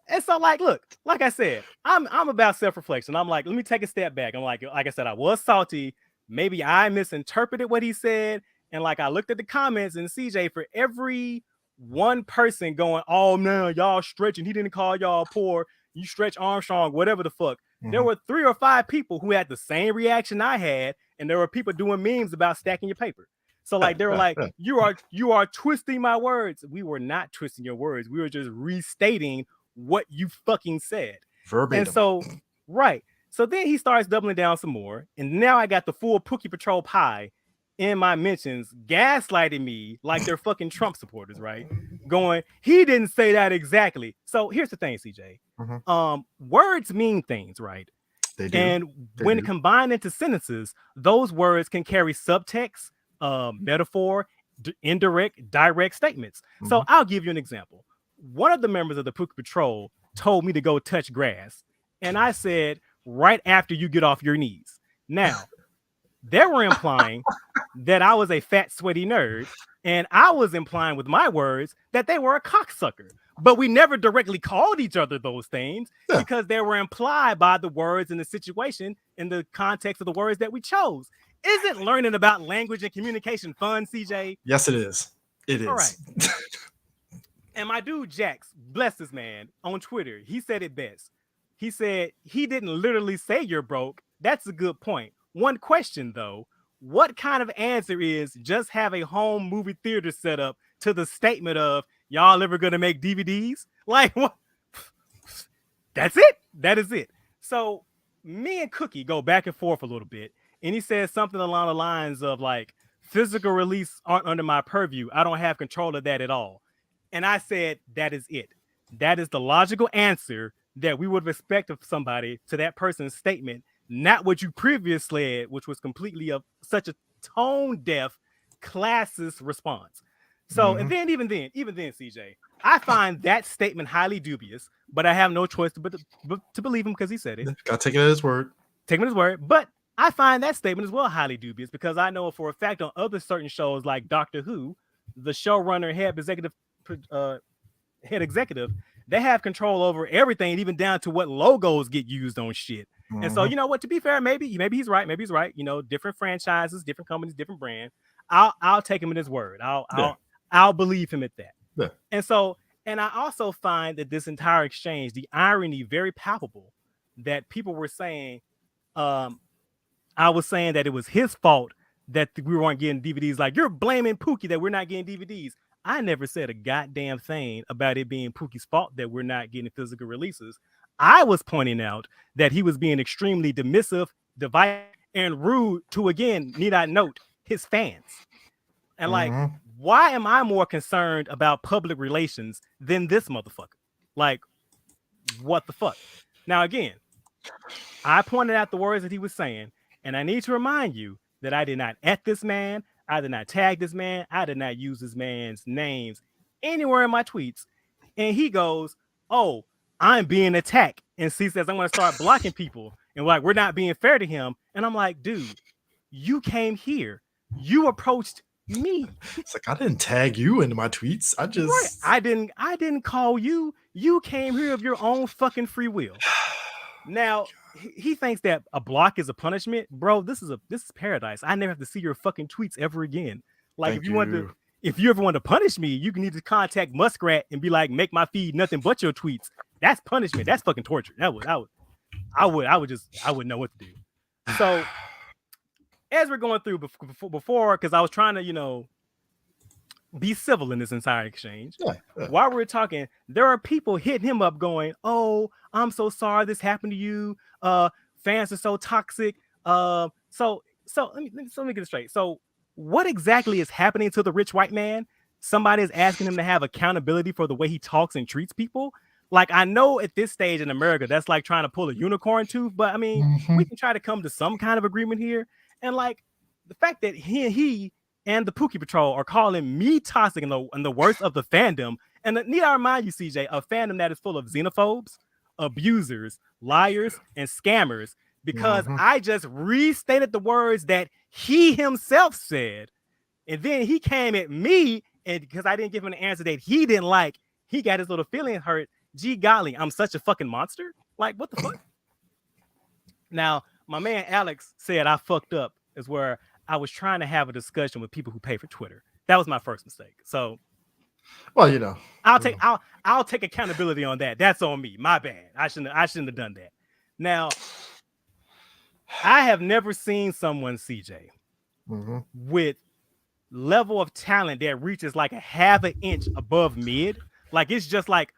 And so, like, look, like I said, I'm about self-reflection. I'm like, let me take a step back. I'm like I said, I was salty. Maybe I misinterpreted what he said. And like I looked at the comments, and CJ, for every one person going, oh man, y'all stretching, he didn't call y'all poor, you stretch Armstrong, whatever the fuck. There were 3 or 5 people who had the same reaction I had, and there were people doing memes about stacking your paper. So like they were like, you are twisting my words. We were not twisting your words. We were just restating what you fucking said. Verbatim. And so, right. So then he starts doubling down some more. And now I got the full Pookie Patrol pie in my mentions, gaslighting me like they're fucking Trump supporters, right? Going, he didn't say that exactly. So here's the thing, CJ. Words mean things, right? They do. And when combined into sentences, those words can carry subtext, metaphor, indirect, direct statements. So I'll give you an example. One of the members of the Pookie Patrol told me to go touch grass. And I said, right after you get off your knees. Now, they were implying that I was a fat, sweaty nerd. And I was implying with my words that they were a cocksucker. But we never directly called each other those things because they were implied by the words in the situation in the context of the words that we chose. Isn't learning about language and communication fun, CJ? Yes, it is. It is. All right. And my dude, Jax, bless this man, on Twitter, he said it best. He said he didn't literally say you're broke. That's a good point. One question, though. What kind of answer is just have a home movie theater set up to the statement of y'all ever gonna make DVDs? Like, what? That's it. That is it. So me and Cookie go back and forth a little bit. And he says something along the lines of like, physical release aren't under my purview. I don't have control of that at all. And I said, that is it. That is the logical answer that we would expect of somebody to that person's statement, not what you previously said, which was completely such a tone-deaf, classist response. So, and then even then, CJ, I find that statement highly dubious, but I have no choice but to believe him because he said it. Gotta take it at his word. Take him at his word. But I find that statement as well highly dubious because I know for a fact on other certain shows like Doctor Who, the showrunner, head executive, they have control over everything, even down to what logos get used on shit. And so, you know what? To be fair, maybe he's right. Maybe he's right. You know, different franchises, different companies, different brand. I'll take him at his word. I'll believe him at that. Yeah. And so, and I also find that this entire exchange, the irony, very palpable. That people were saying, I was saying that it was his fault that we weren't getting DVDs. Like, you're blaming Pookie that we're not getting DVDs. I never said a goddamn thing about it being Pookie's fault that we're not getting physical releases. I was pointing out that he was being extremely dismissive, divisive, and rude to, again, need I note, his fans. And like, why am I more concerned about public relations than this motherfucker? Like, what the fuck? Now, again, I pointed out the words that he was saying, and I need to remind you that I did not at this man, I did not tag this man, I did not use this man's names anywhere in my tweets. And he goes, "Oh, I'm being attacked." And he says, "I'm going to start blocking people." And like, we're not being fair to him. And I'm like, dude, you came here. You approached me. It's like, I didn't tag you into my tweets. I just I didn't call you. You came here of your own fucking free will. Now, he thinks that a block is a punishment. Bro, this is paradise. I never have to see your fucking tweets ever again. Like, if you ever want to punish me, you can need to contact Muskrat and be like, make my feed nothing but your tweets. That's punishment. That's fucking torture. I wouldn't know what to do. So as we're going through before, because I was trying to, be civil in this entire exchange. Yeah. While we're talking, there are people hitting him up going, "Oh, I'm so sorry this happened to you. Fans are so toxic. So let me get it straight. So what exactly is happening to the rich white man? Somebody is asking him to have accountability for the way he talks and treats people. Like, I know at this stage in America, that's like trying to pull a unicorn tooth, but I mean, we can try to come to some kind of agreement here. And like the fact that he and the Pookie Patrol are calling me toxic in the worst of the fandom. And need I remind you, CJ, a fandom that is full of xenophobes, abusers, liars, and scammers, because I just restated the words that he himself said. And then he came at me, and because I didn't give him an answer that he didn't like, he got his little feelings hurt. Gee golly, I'm such a fucking monster. Like, what the fuck? Now, my man Alex said I fucked up, is where I was trying to have a discussion with people who pay for Twitter. That was my first mistake. So, well, I'll take accountability on that. That's on me. My bad. I shouldn't have done that. Now, I have never seen someone, CJ, with level of talent that reaches like a half an inch above mid. Like, it's just like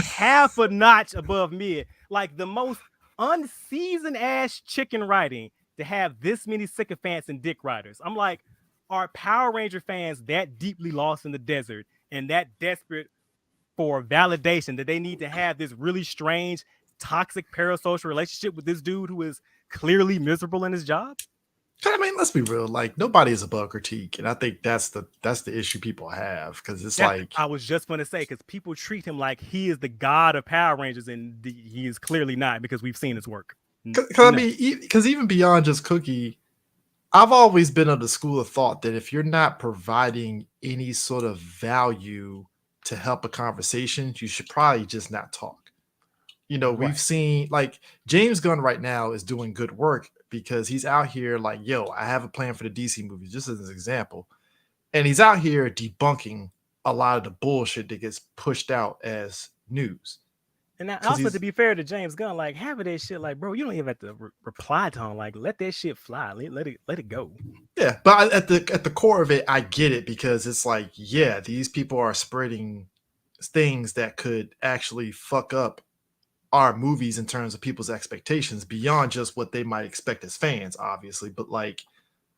half a notch above mid. Like, the most unseasoned ass chicken writing to have this many sycophants and dick riders. I'm like, are Power Ranger fans that deeply lost in the desert and that desperate for validation that they need to have this really strange, toxic parasocial relationship with this dude who is clearly miserable in his job? I mean, let's be real. Like, nobody is above critique, and I think that's the issue people have, because it's like, I was just going to say, because people treat him like he is the god of Power Rangers, and he is clearly not, because we've seen his work. I mean, because even beyond just Cookie, I've always been of the school of thought that if you're not providing any sort of value to help a conversation, you should probably just not talk. We've seen, like, James Gunn right now is doing good work because he's out here like, yo, I have a plan for the DC movies, just as an example. And he's out here debunking a lot of the bullshit that gets pushed out as news. And also, to be fair to James Gunn, like, half of that shit, like, bro, you don't even have to reply to him. Like, let that shit fly. Let it go. Yeah, but at the core of it, I get it, because it's like, yeah, these people are spreading things that could actually fuck up our movies in terms of people's expectations beyond just what they might expect as fans, obviously. But like,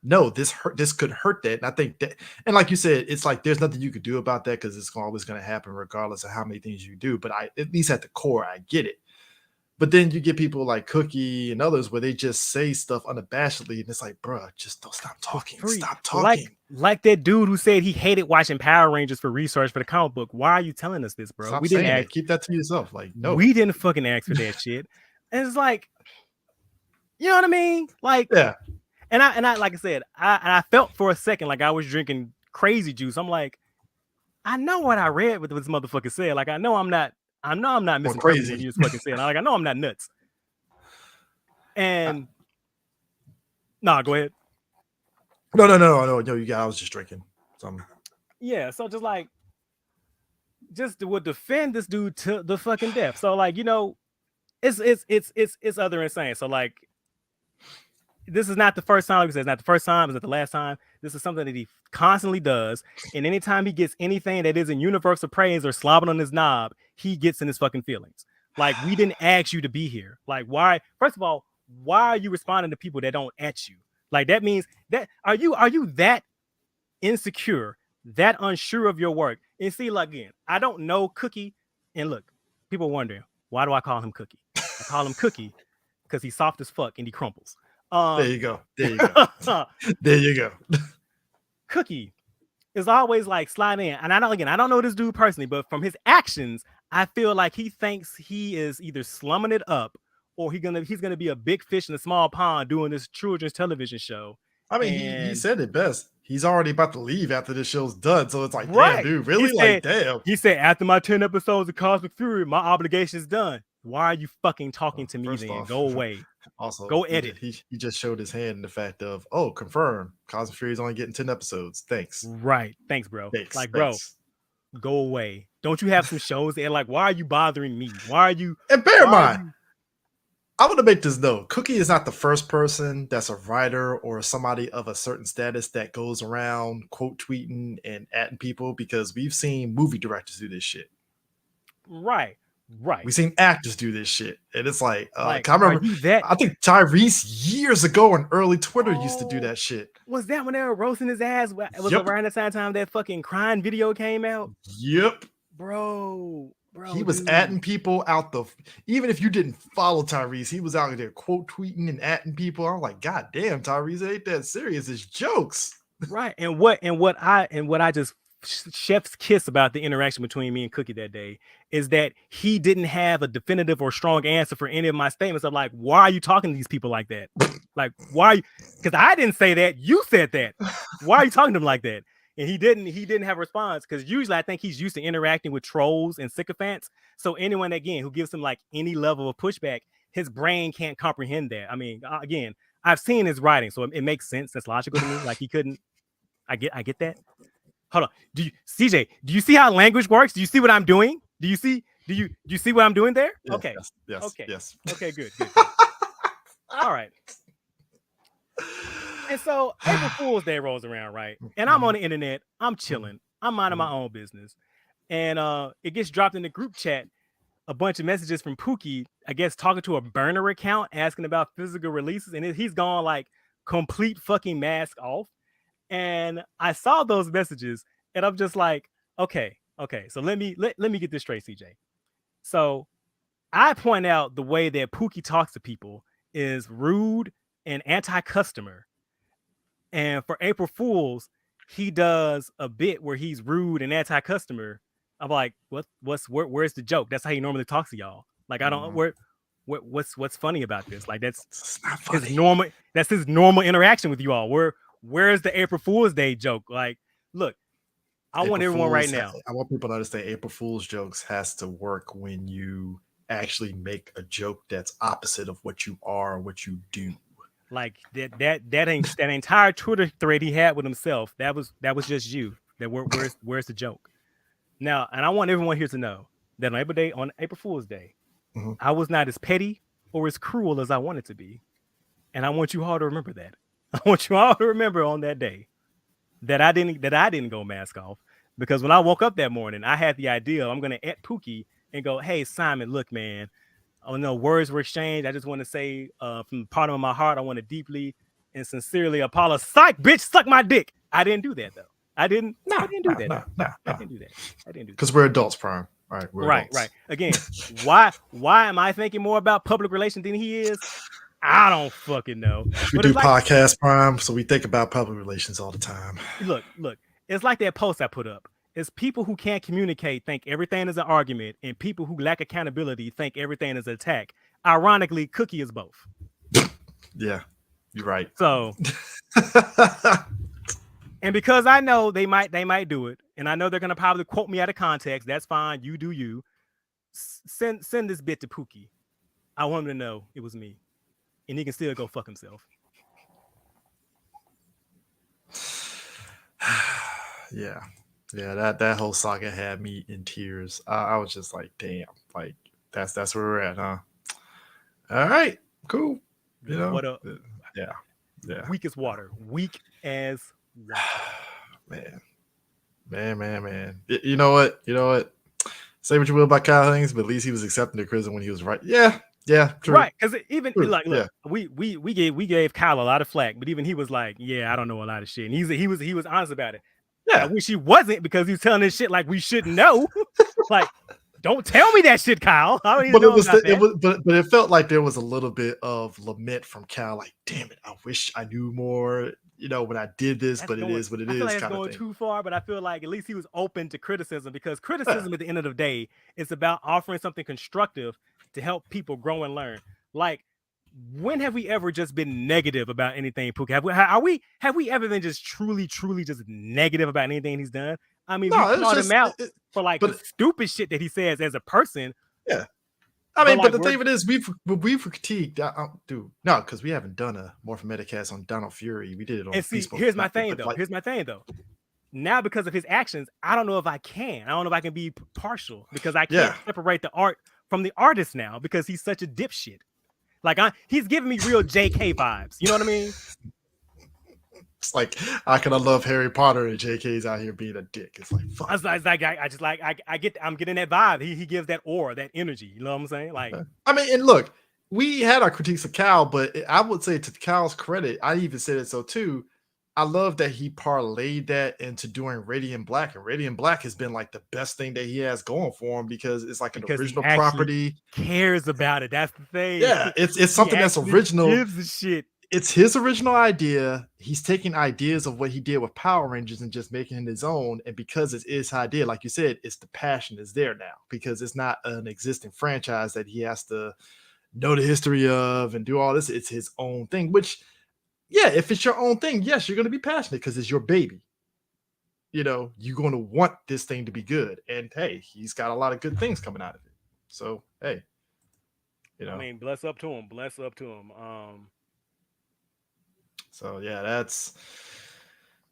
no, this could hurt that. And I think that, and like you said, it's like there's nothing you could do about that because it's always going to happen regardless of how many things you do. But at least at the core, I get it. But then you get people like Cookie and others where they just say stuff unabashedly, and it's like, bro, just don't stop talking. Stop talking. Like that dude who said he hated watching Power Rangers for research for the comic book. Why are you telling us this, bro? Stop, we didn't ask. Keep that to yourself. Like, no, we didn't fucking ask for that shit. And it's like, you know what I mean? Like, yeah. And I like I said, I felt for a second like I was drinking crazy juice. I'm like, I know what I read what this motherfucker said. Like, I know I'm not missing crazy what he was fucking saying. Like, I know I'm not nuts. And go ahead. No, you got. I was just drinking something. Yeah, so just would defend this dude to the fucking death. So like, it's other insane. So like, this is not the first time. It's not the first time. It's not the last time. This is something that he constantly does. And anytime he gets anything that isn't universal praise or slobbing on his knob, he gets in his fucking feelings. Like, we didn't ask you to be here. Like, why? First of all, why are you responding to people that don't at you? Like, that means that are you that insecure, that unsure of your work? And see, like, again, I don't know Cookie. And look, people wondering, why do I call him Cookie? I call him Cookie because he's soft as fuck and he crumples. There you go. There you go. There you go. Cookie is always like sliding in. And I don't know this dude personally, but from his actions, I feel like he thinks he is either slumming it up or he's gonna be a big fish in a small pond doing this children's television show. I mean, he said it best. He's already about to leave after this show's done. So it's like, right. Damn, dude, really? Damn. He said, after my 10 episodes of Cosmic Fury, my obligation is done. Why are you fucking talking to me then? Go away. Also, go edit. He just showed his hand in the fact of, confirm. Cosmic Fury is only getting 10 episodes. Thanks. Right. Thanks, bro. Thanks. Bro, go away. Don't you have some shows there? Like, why are you bothering me? Why are you? And bear in mind, I want to make this note. Cookie is not the first person that's a writer or somebody of a certain status that goes around quote tweeting and atting people, because we've seen movie directors do this shit. Right. We've seen actors do this shit. And it's like I remember I think Tyrese years ago on early Twitter used to do that shit. Was that when they were roasting his ass? It was around the same time that fucking crying video came out? Yep. Bro, he was atting people out even if you didn't follow Tyrese, he was out there quote tweeting and atting people. I'm like, God damn, Tyrese, ain't that serious. It's jokes. Right. And what I just chef's kiss about the interaction between me and Cookie that day is that he didn't have a definitive or strong answer for any of my statements. I'm like, why are you talking to these people like that? Like, why? Because I didn't say that. You said that. Why are you talking to them like that? And he didn't have a response, because usually I think he's used to interacting with trolls and sycophants. So anyone, again, who gives him like any level of pushback, his brain can't comprehend that. I mean, again, I've seen his writing, so it makes sense. That's logical to me. Like, he couldn't. I get that. Hold on. CJ, do you see how language works? Do you see what I'm doing? Do you see what I'm doing there? Yes, okay. Yes. Okay. Yes. Okay, good. All right. And so April Fool's Day rolls around, right? And I'm on the internet. I'm chilling. I'm minding my own business. And it gets dropped in the group chat, a bunch of messages from Pookie, I guess, talking to a burner account, asking about physical releases. And he's gone like complete fucking mask off. And I saw those messages and I'm just like, okay. So let me get this straight, CJ. So I point out the way that Pookie talks to people is rude and anti-customer. And for April Fools, he does a bit where he's rude and anti-customer. I'm like, where's the joke? That's how he normally talks to y'all. Like, I don't what's funny about this? Like, that's his normal. That's his normal interaction with you all. Where's the April Fool's Day joke? Like, look, I want everyone right now. I want people to understand April Fool's jokes has to work when you actually make a joke that's opposite of what you are, what you do. Like that entire Twitter thread he had with himself, that was just you. That where's the joke? Now, and I want everyone here to know that on April Fool's Day, I was not as petty or as cruel as I wanted to be. And I want you all to remember that. I want you all to remember on that day that I didn't go mask off, because when I woke up that morning, I had the idea I'm gonna at Pookie and go, hey Simon, look, man. Oh no, words were exchanged. I just want to say from the bottom of my heart, I want to deeply and sincerely apologize. Psych, bitch, suck my dick. I didn't do that though. I didn't do that. I didn't do that. Because we're adults, Prime. All right, we're adults. Right. Again, why am I thinking more about public relations than he is? I don't fucking know. We do podcasts, Prime, so we think about public relations all the time. Look. It's like that post I put up. It's people who can't communicate think everything is an argument, and people who lack accountability think everything is an attack. Ironically, Cookie is both. Yeah, you're right. So, and because I know they might do it, and I know they're gonna probably quote me out of context. That's fine. You do you. Send this bit to Pookie. I want him to know it was me, and he can still go fuck himself. Yeah, that whole saga had me in tears. I was just like, damn, like that's where we're at, huh? All right, cool. You know, what yeah. Weak as water. Weak as water. Man. You know what? Say what you will about Kyle Hings, but at least he was accepting the criticism when he was right. Yeah, true. Right, because even true. Like, look, yeah. we gave Kyle a lot of flack, but even he was like, yeah, I don't know a lot of shit, and he was honest about it. Yeah, I wish he wasn't, because he was telling this shit like we shouldn't know. Like, Don't tell me that shit, Kyle. I don't even But know about it that. was, but it felt like there was a little bit of lament from Cal, like, damn it, I wish I knew more, when I did this, That's but it going. is what it I feel is, like it's kind of going thing. too far, but I feel like at least he was open to criticism, because Yeah. criticism at the end of the day is about offering something constructive to help people grow and learn. Like, when have we ever just been negative about anything, Pookie? Have we ever been just truly just negative about anything he's done? I mean, we No, it's called him just, out for like the but stupid shit that he says as a person. yeah. I But mean, but like the thing of it is, we've critiqued, dude. No, because we haven't done a Morphin Metacast on Donald Fury. We did it on and see, Beast Mode. here's my thing But though. like, Here's my thing though. Now, because of his actions, I don't know if I can. I don't know if I can be partial, because I can't separate the art from the artist now, because he's such a dipshit. Like, he's giving me real JK vibes. You know what I mean? it's like, how can I love Harry Potter and JK's out here being a dick? It's like, fuck. I'm getting that vibe. He gives that aura, that energy. You know what I'm saying? Like, I mean, and look, we had our critiques of Cal, but I would say, to Cal's credit, I even said it so too. I love that he parlayed that into doing Radiant Black, and Radiant Black has been like the best thing that he has going for him, because it's like an original property. Cares about it. That's the thing. Yeah, it's something that's original. Gives a shit. It's his original idea. He's taking ideas of what he did with Power Rangers and just making it his own. And because it's his idea, like you said, it's the passion is there now, because it's not an existing franchise that he has to know the history of and do all this. It's his own thing, which, yeah, if it's your own thing, yes, you're going to be passionate because it's your baby. You're going to want this thing to be good. And hey, he's got a lot of good things coming out of it. So, hey, I mean, bless up to him. Bless up to him. So yeah, that's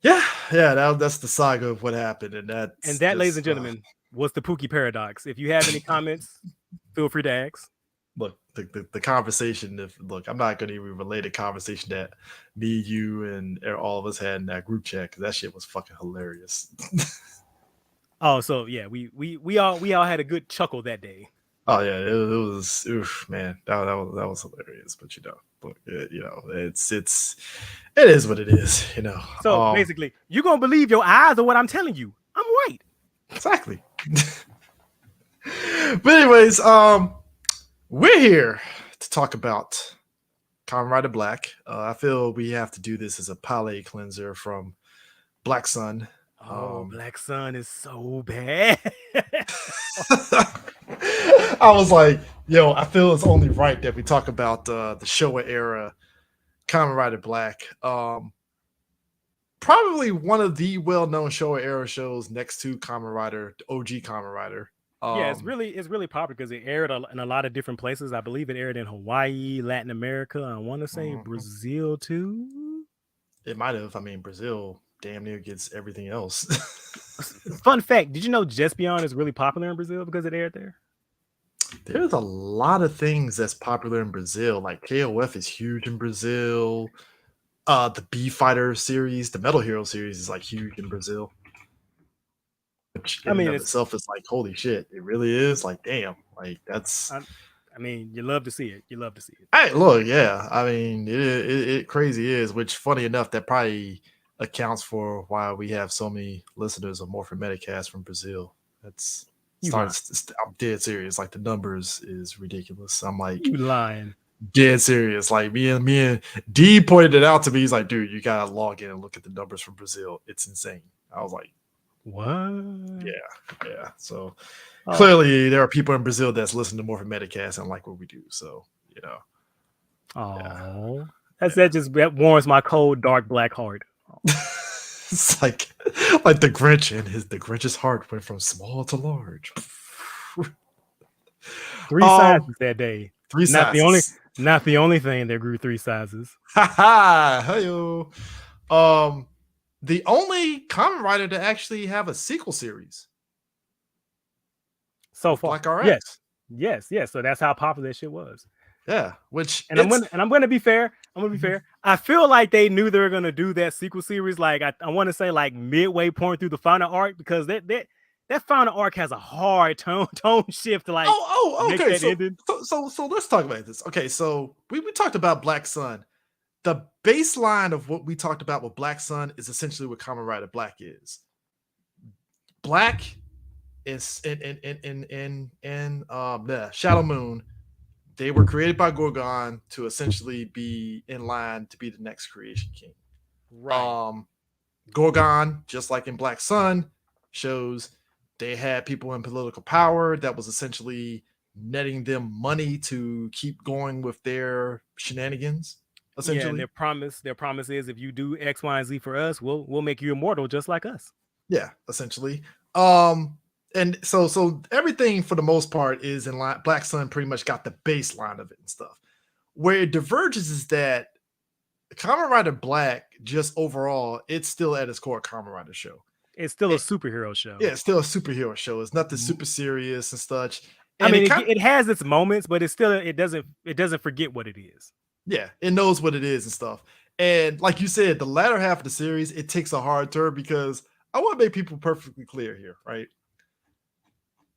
that's the saga of what happened, and that, ladies and gentlemen, was the Pookie paradox. If you have any comments, feel free to ask. Look, the conversation. I'm not going to even relay the conversation that me, you, and all of us had in that group chat, because that shit was fucking hilarious. Oh, so yeah, we all had a good chuckle that day. Oh yeah, it was, oof, man, that was hilarious. But it is what it is, So basically, you're gonna believe your eyes or what I'm telling you. I'm right. Exactly. But anyways, we're here to talk about Kamen Rider Black. I feel we have to do this as a palate cleanser from Black Sun. Black Sun is so bad. I was like, yo, I feel it's only right that we talk about the Showa era Kamen Rider Black. Probably one of the well-known Showa era shows next to Kamen Rider, OG Kamen Rider. Yeah, it's really popular because it aired in a lot of different places. I believe it aired in Hawaii, Latin America. I want to say Brazil too. It might have. I mean, Brazil damn near gets everything else. Fun fact: did you know Just Beyond is really popular in Brazil because it aired there? There's a lot of things that's popular in Brazil. Like KOF is huge in Brazil. The B Fighter series, the Metal Hero series, is like huge in Brazil. Which in itself is like, holy shit, it really is. Like, damn, like that's. I mean, you love to see it. You love to see it. Hey, look, yeah. I mean, it crazy is. Which, funny enough, that probably accounts for why we have so many listeners of Morphin Metacast from Brazil. That's. I'm dead serious. Like, the numbers is ridiculous. I'm like, you lying. Dead serious. Like, me and D pointed it out to me. He's like, dude, you gotta log in and look at the numbers from Brazil. It's insane. I was like, what? Yeah. So clearly there are people in Brazil that's listening to Morphin Metacast and like what we do. So, that warms my cold, dark, black heart. It's like the Grinch, and the Grinch's heart went from small to large. 3 sizes that day. 3 sizes. Not the only thing that grew 3 sizes. Hey-yo. The only Kamen Rider to actually have a sequel series. So far. Black RX. Yes. So that's how popular that shit was. Yeah, I'm gonna be fair. I feel like they knew they were gonna do that sequel series. Like I want to say like midway point through the final arc, because that final arc has a hard tone shift to like. Okay. So let's talk about this. Okay, so we talked about Black Sun. The baseline of what we talked about with Black Sun is essentially what Kamen Rider Black is. Black Shadow Moon, they were created by Gorgon to essentially be in line to be the next Creation King. Right. Gorgon, just like in Black Sun, shows they had people in political power that was essentially netting them money to keep going with their shenanigans. Yeah, and Essentially, their promise is if you do X, Y, and Z for us, we'll make you immortal just like us. yeah, essentially. And so everything for the most part is in line. Black Sun pretty much got the baseline of it and stuff. Where it diverges is that Kamen Rider Black, just overall, it's still at its core a Kamen Rider show. It's still a superhero show. Yeah, it's still a superhero show. It's nothing super serious and such. And I mean, it has its moments, but it doesn't forget what it is. Yeah, it knows what it is and stuff. And like you said, the latter half of the series, it takes a hard turn because I want to make people perfectly clear here, right?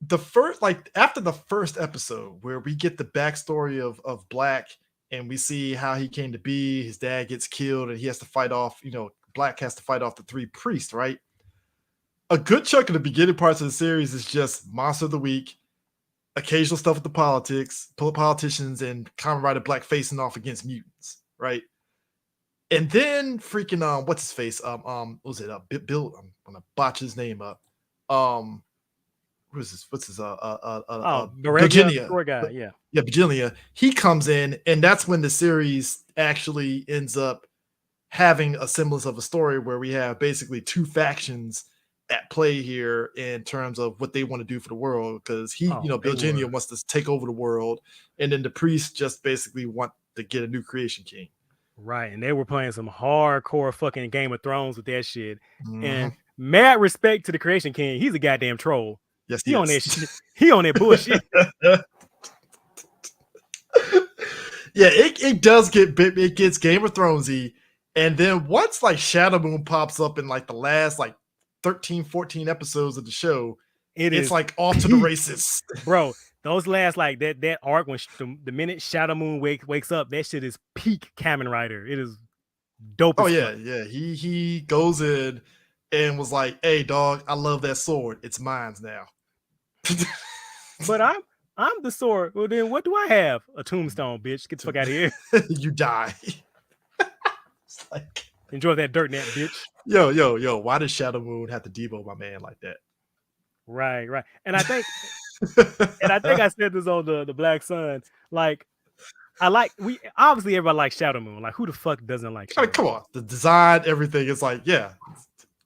The first, like after the first episode where we get the backstory of Black and we see how he came to be, his dad gets killed and he has to fight off, Black has to fight off the three priests, right? A good chunk of the beginning parts of the series is just Monster of the Week, occasional stuff with the politicians, and Kamen Rider Black facing off against mutants, right? And then freaking what's his face? What was it? Bill. I'm gonna botch his name up. What's his Virginia guy, yeah, Virginia. He comes in, and that's when the series actually ends up having a semblance of a story where we have basically two factions at play here in terms of what they want to do for the world, because Virginia wants to take over the world, and then the priests just basically want to get a new Creation King. Right, and they were playing some hardcore fucking Game of Thrones with that shit. Mm-hmm. And mad respect to the Creation King. He's a goddamn troll. Yes, he on that shit. He on that bullshit. Yeah, it does it gets Game of Thronesy, and then once like Shadow Moon pops up in like the last like 13, 14 episodes of the show, it's like off to the races, bro. Those last like that arc when the minute Shadow Moon wakes up, that shit is peak Kamen Rider. It is dope. Oh yeah, yeah. He goes in and was like, "Hey, dog, I love that sword. It's mine now." But I'm the sword. Well, then what do I have? A tombstone, bitch. Get the fuck out of here. You die. It's like, enjoy that dirt nap, bitch. Yo. Why does Shadow Moon have to Devo my man like that? Right. And I think I said this on the Black Sun. Like, we obviously everybody likes Shadow Moon. Like, who the fuck doesn't like Shadow Moon? Come on. The design, everything is like, yeah.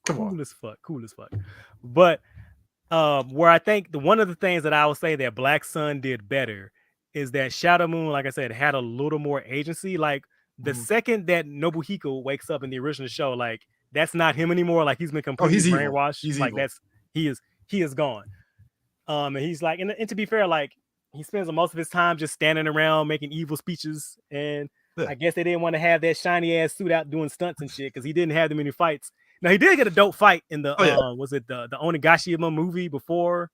Come on. Cool as fuck. But where I think one of the things that I would say that Black Sun did better is that Shadow Moon, like I said, had a little more agency. Like the second that Nobuhiko wakes up in the original show, like that's not him anymore. Like he's been completely brainwashed. He's like evil. He is gone. And he's like, and to be fair, like he spends most of his time just standing around making evil speeches. And I guess they didn't want to have that shiny ass suit out doing stunts and shit because he didn't have that many fights. Now he did get a dope fight in the was it the Onigashima movie before?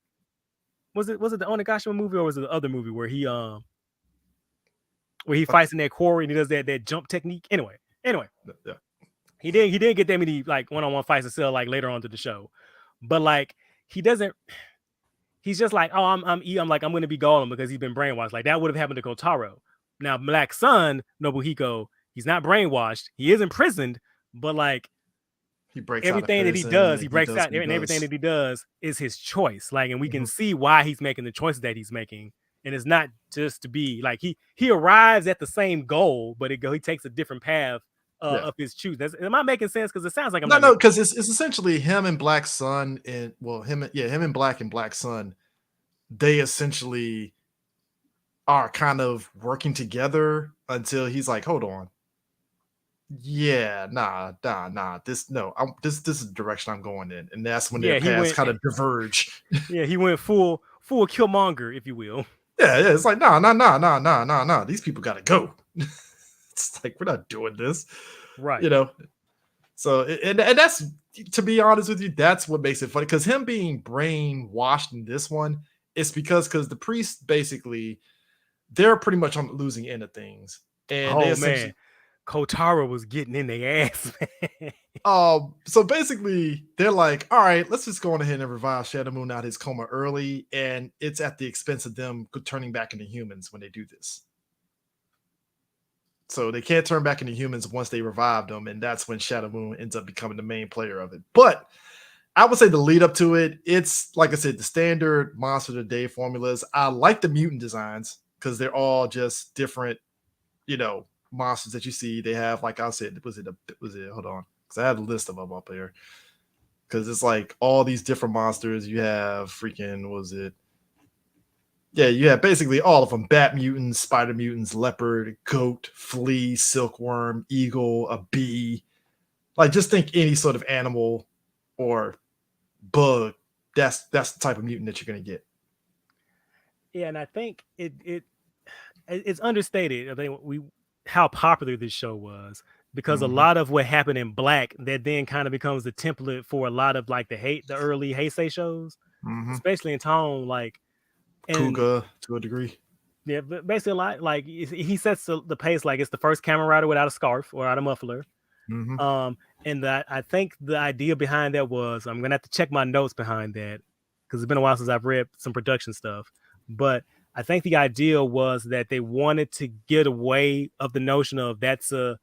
Was it the Onigashima movie or was it the other movie where he fights in that quarry and he does that jump technique? Anyway. Yeah. He didn't get that many like one-on-one fights until like later on to the show. But like he's just like, oh, I'm gonna be Gollum because he's been brainwashed. Like that would have happened to Kotaro. Now Black Sun, Nobuhiko, he's not brainwashed. He is imprisoned, but like he breaks everything that he does, he breaks out, and everything that he does is his choice. Like, and we can see why he's making the choices that he's making. And it's not just to be like he arrives at the same goal, but he takes a different path of his choose. Am I making sense? Because it sounds like I'm no, because it's essentially him and Black Sun and him and Black and Black Sun. They essentially are kind of working together until he's like, hold on. Yeah, nah. This is the direction I'm going in, and that's when their paths kind of diverge. Yeah, he went full Killmonger, if you will. Yeah, it's like nah. These people gotta go. It's like we're not doing this, right? So and that's, to be honest with you, that's what makes it funny, because him being brainwashed in this one, it's because the priests basically they're pretty much on the losing end of things, and man. Kotaro was getting in their ass, man. So basically, they're like, all right, let's just go on ahead and revive Shadow Moon out of his coma early, and it's at the expense of them turning back into humans when they do this. So they can't turn back into humans once they revived them, and that's when Shadow Moon ends up becoming the main player of it. But I would say the lead up to it, it's like I said, the standard Monster of the Day formulas. I like the mutant designs because they're all just different, monsters that you see. They have, like I said, was it hold on, because I have a list of them up here. Because it's like all these different monsters. You have freaking, you have basically all of them: bat mutants, spider mutants, leopard, goat, flea, silkworm, eagle, a bee. Like, just think any sort of animal or bug. That's the type of mutant that you're gonna get. Yeah, and I think it's understated. I think how popular this show was, because a lot of what happened in Black that then kind of becomes the template for a lot of like the early Heisei shows, especially in tone, like Kuga to a degree. Yeah, but basically a lot like he sets the pace. Like, it's the first Kamen Rider without a scarf or without a muffler. And that, I think the idea behind that was, I'm gonna have to check my notes behind that because it's been a while since I've read some production stuff, but I think the idea was that they wanted to get away of the notion of that's the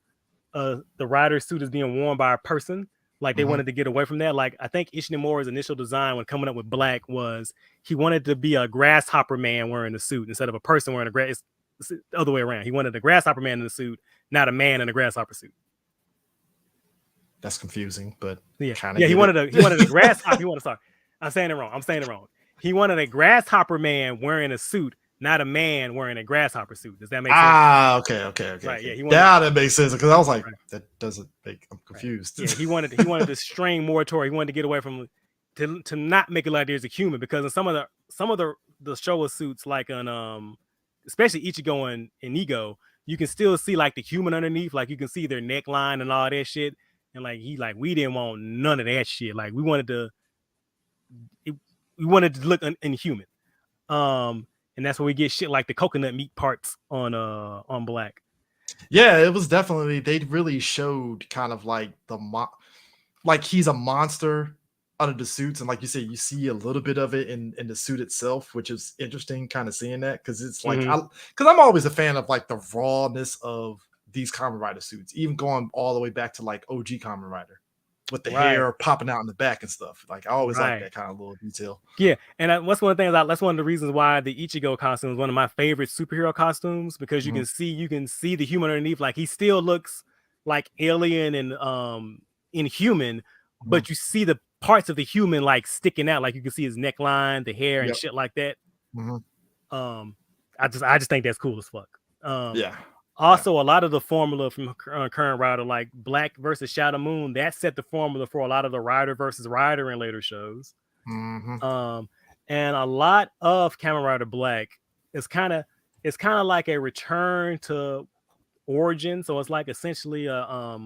rider suit is being worn by a person. Like, they wanted to get away from that. Like, I think Ishinomori's initial design when coming up with Black was he wanted to be a grasshopper man wearing a suit instead of a person wearing a grass. It's the other way around. He wanted a grasshopper man in a suit, not a man in a grasshopper suit. That's confusing, but yeah, he wanted a grasshopper. I'm saying it wrong. He wanted a grasshopper man wearing a suit, not a man wearing a grasshopper suit. Does that make sense? Okay. Right, yeah. That makes sense, because I was like, that doesn't make. I'm confused. Right. Yeah, he wanted to strain more toward. He wanted to get away from to not make it like there's a human, because in some of the Showa suits, like on especially Ichigo and Ego, you can still see like the human underneath. Like, you can see their neckline and all that shit. And like we didn't want none of that shit. Like, we wanted to look inhuman. And that's where we get shit like the coconut meat parts on Black. Yeah, it was definitely, they really showed kind of like like he's a monster under the suits, and like you said, you see a little bit of it in the suit itself, which is interesting, kind of seeing that, because it's like because I'm always a fan of like the rawness of these Kamen Rider suits, even going all the way back to like OG Kamen Rider with the hair popping out in the back and stuff. Like, I always like that kind of little detail. Yeah, and that's one of the reasons why the Ichigo costume is one of my favorite superhero costumes, because you can see the human underneath. Like, he still looks like alien and inhuman, but you see the parts of the human like sticking out. Like, you can see his neckline, the hair, and shit like that. I just think that's cool as fuck. Also, a lot of the formula from current Rider, like Black versus Shadow Moon, that set the formula for a lot of the Rider versus Rider in later shows. And a lot of Kamen Rider Black is kind of like a return to origin. So it's like essentially a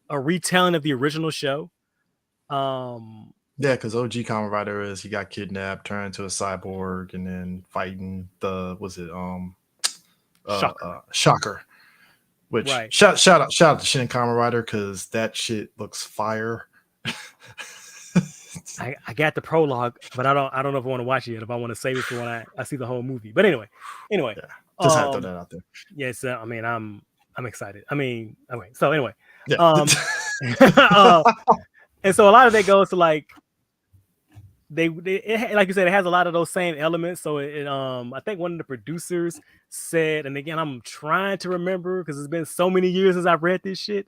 retelling of the original show. Yeah, because OG Kamen Rider is, he got kidnapped, turned into a cyborg, and then fighting Shocker. Which shout out to Shin Kamen Rider, because that shit looks fire. I got the prologue, but I don't know if I want to watch it yet, if I want to save it for when I see the whole movie. But anyway, just had to throw that out there. Yes, I mean, I'm excited. I mean, okay. So anyway, yeah. And so a lot of that goes to like like you said, it has a lot of those same elements. So I think one of the producers said, and again, I'm trying to remember because it's been so many years since I've read this shit,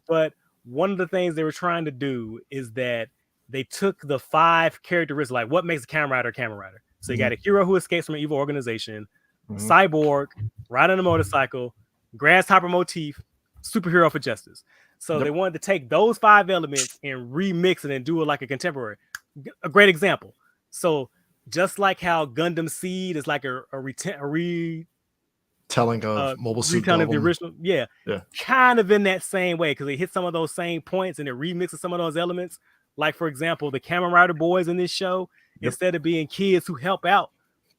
but one of the things they were trying to do is that they took the 5 characteristics, like what makes a Kamen Rider a Kamen Rider. So you got a hero who escapes from an evil organization, cyborg, riding a motorcycle, grasshopper motif, superhero for justice. So they wanted to take those 5 elements and remix it and do it like a contemporary. A great example. So just like how Gundam Seed is like a retelling of Mobile Suit Gundam of the original, kind of in that same way, because they hit some of those same points and it remixes some of those elements. Like, for example, the Kamen Rider boys in this show, instead of being kids who help out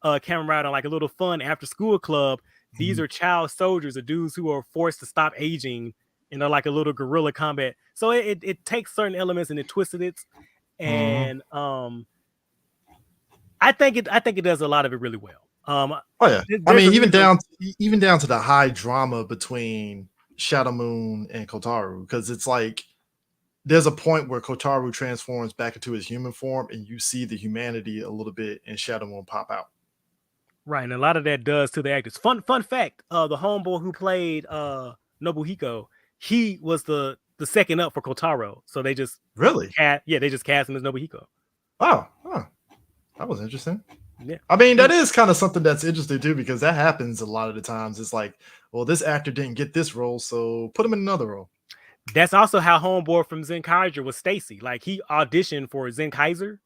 Kamen Rider like a little fun after school club, These are child soldiers, or dudes who are forced to stop aging and are like a little guerrilla combat. So it takes certain elements and it twisted it. And I think it does a lot of it really well. Oh yeah, I mean even down to the high drama between Shadow Moon and Kotaru, because it's like there's a point where Kotaru transforms back into his human form, and you see the humanity a little bit in Shadow Moon pop out. Right, and a lot of that does to the actors. Fun fact: the homeboy who played Nobuhiko, he was the second up for Kotaro, so they just really, they just cast him as Nobuhiko. Oh, that was interesting. Yeah, I mean that is kind of something that's interesting too, because that happens a lot of the times. It's like, well, this actor didn't get this role, so put him in another role. That's also how homeboy from Zenkaiser was Stacy. Like he auditioned for Zenkaiser.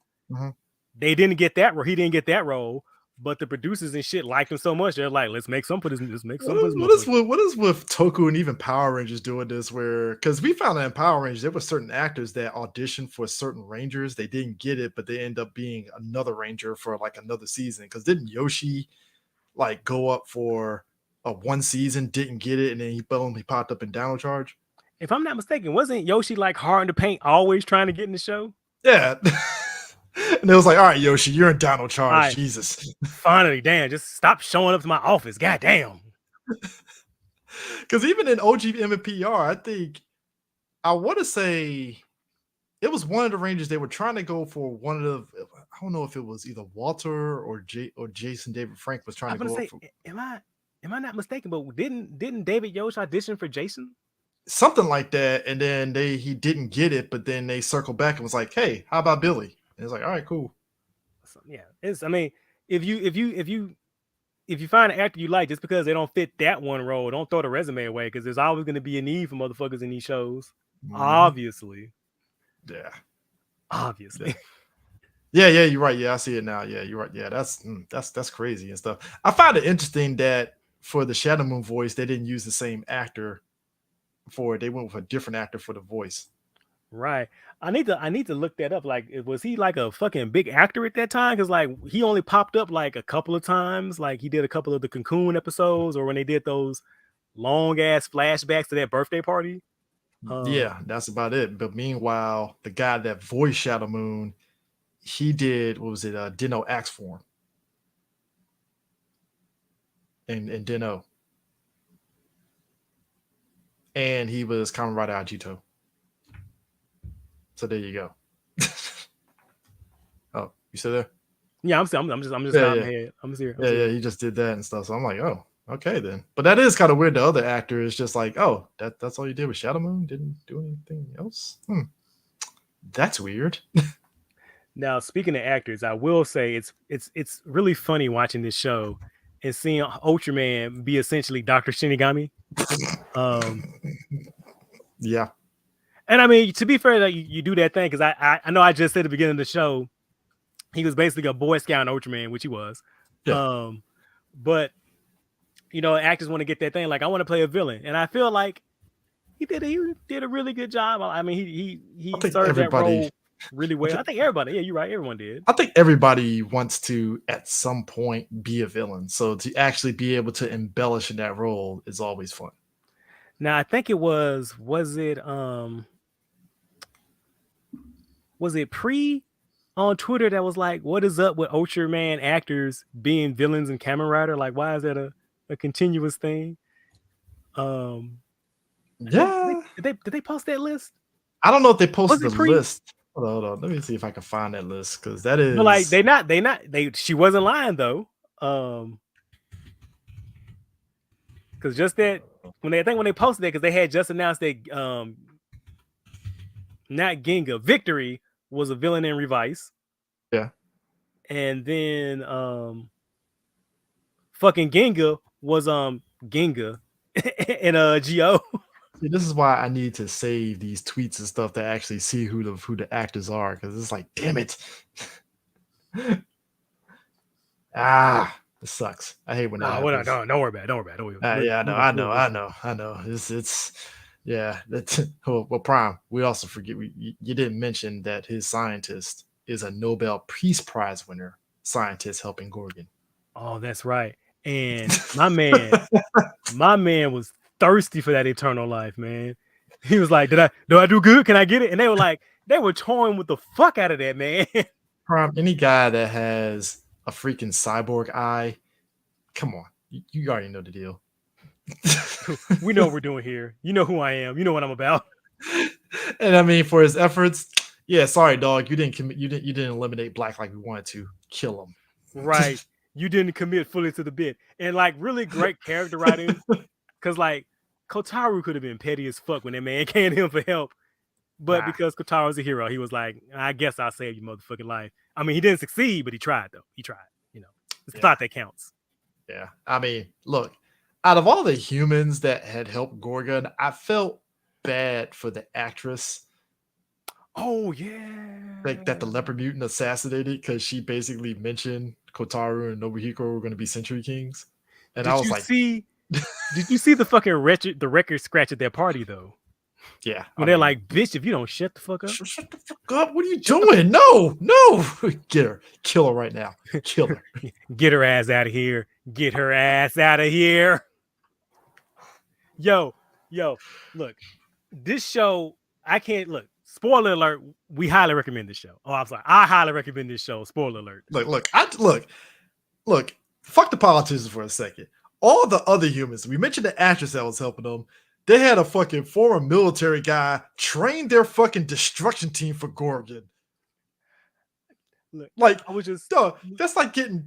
They didn't get that role. He didn't get that role. But the producers and shit liked him so much, they're like, let's make some for this. Let's make some. What is with Toku and even Power Rangers doing this? Where, because we found that in Power Rangers, there were certain actors that auditioned for certain Rangers, they didn't get it, but they end up being another Ranger for like another season. Because didn't Yoshi like go up for a one season, didn't get it, and then he popped up in Dino Charge? If I'm not mistaken, wasn't Yoshi like hard to paint, always trying to get in the show? Yeah. And it was like, all right, Yoshi, you're in Dino Charge. Right. Jesus. Finally, damn, just stop showing up to my office. God damn. Because even in OG MPR, I think, I want to say it was one of the Rangers they were trying to go for. One of the, I don't know if it was either Walter or Jason David Frank was trying to go for. Am I not mistaken? But didn't David Yosh audition for Jason? Something like that, and then he didn't get it, but then they circled back and was like, hey, how about Billy? And it's like, all right, cool. So, yeah, I mean, if you find an actor you like, just because they don't fit that one role, don't throw the resume away, because there's always going to be a need for motherfuckers in these shows. Obviously. Yeah. Obviously. Yeah, you're right. Yeah, I see it now. Yeah, you're right. Yeah, that's crazy and stuff. I find it interesting that for the Shadow Moon voice, they didn't use the same actor for it. They went with a different actor for the voice. Right. I need to look that up. Like, was he like a fucking big actor at that time? Because like he only popped up like a couple of times. Like he did a couple of the Cocoon episodes, or when they did those long ass flashbacks to that birthday party. Yeah, that's about it. But meanwhile, the guy that voiced Shadow Moon, he did, what was it? Dino Axe form. And Dino. And he was Kamen Rider Ajito. So there you go. Oh, you still there? Yeah, I'm just nodding head. I'm here. Yeah, he just did that and stuff. So I'm like, oh, okay then. But that is kind of weird. The other actor is just like, oh, that's all you did with Shadow Moon? Didn't do anything else? That's weird. Now, speaking of actors, I will say it's really funny watching this show and seeing Ultraman be essentially Dr. Shinigami. Yeah. And I mean, to be fair, that you do that thing, because I know I just said at the beginning of the show, he was basically a Boy Scout in Ultraman, which he was. Yeah. But you know, actors want to get that thing, like, I want to play a villain, and I feel like he did a really good job. I mean, he served that role really well. I think everybody, yeah, you're right, everyone did. I think everybody wants to at some point be a villain, so to actually be able to embellish in that role is always fun. Now, I think it was it Pre on Twitter that was like, what is up with Ultraman actors being villains in Kamen Rider? Like, why is that a continuous thing? Yeah. Did they post that list? I don't know if they posted the list. Hold on. Let me see if I can find that list, because that is, but like she wasn't lying though. Because just that when they posted that, because they had just announced that not Ginga, Victory was a villain in Revice. Yeah. And then fucking Ginga was Ginga in Go. See, this is why I need to save these tweets and stuff to actually see who the actors are, because it's like, damn it. This sucks. I hate when that happens. Don't worry about it. Yeah, I know. It's yeah. Well, Prime. We also forget you didn't mention that his scientist is a Nobel Peace Prize winner scientist helping Gorgon. Oh, that's right. And my man was thirsty for that eternal life, man. He was like, do I do good? Can I get it? And they were toying with the fuck out of that, man. Prime, any guy that has a freaking cyborg eye, come on. You already know the deal. We know what we're doing here. You know who I am. You know what I'm about. And I mean, for his efforts, yeah, sorry, dog. You didn't eliminate Black like we wanted to. Kill him. Right. You didn't commit fully to the bit. And like really great character writing. Because like Kotaru could have been petty as fuck when that man came to him for help. But because Kotaru's a hero, he was like, I guess I'll save your motherfucking life. I mean, he didn't succeed, but he tried, though. He tried. You know, it's the thought that counts. Yeah. I mean, look, out of all the humans that had helped Gorgon, I felt bad for the actress. Oh, yeah. Like that the leopard mutant assassinated because she basically mentioned Kotaru and Nobuhiko were going to be Century Kings. And I was like, did you see the fucking record scratch at their party, though? Yeah. When they're like, bitch, if you don't shut the fuck up. Shut the fuck up. What are you doing? No. Get her. Kill her right now. Kill her. Get her ass out of here. Get her ass out of here. Yo, look, this show, I can't look. Spoiler alert, we highly recommend this show. Oh, I'm sorry. I highly recommend this show. Spoiler alert. Look, fuck the politicians for a second. All the other humans, we mentioned the actress that was helping them. They had a fucking former military guy train their fucking destruction team for Gorgon. Look, like, I was just that's like getting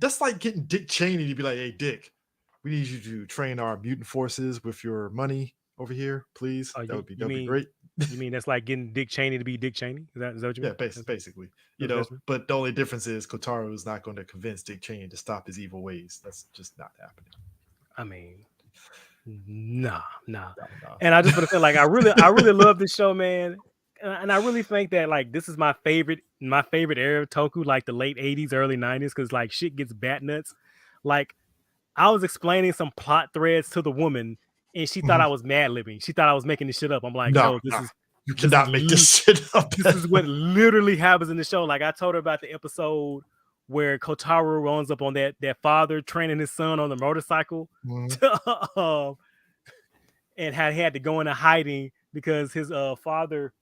Dick Cheney to be like, hey, Dick, we need you to train our mutant forces with your money over here, please. That would be great. You mean that's like getting Dick Cheney to be Dick Cheney? Is that what you mean? Yeah, basically. You know, but the only difference is Kotaru is not going to convince Dick Cheney to stop his evil ways. That's just not happening. I mean, nah. And I just want to say, like, I really love this show, man. And I really think that like this is my favorite era of Toku, like the late 80s, early 90s, because like shit gets bat nuts. Like I was explaining some plot threads to the woman, and she thought I was mad-libbing. She thought I was making this shit up. I'm like, no, you cannot make this shit up. This is what literally happens in the show. Like I told her about the episode where Kotaru runs up on that father training his son on the motorcycle, and had to go into hiding because his father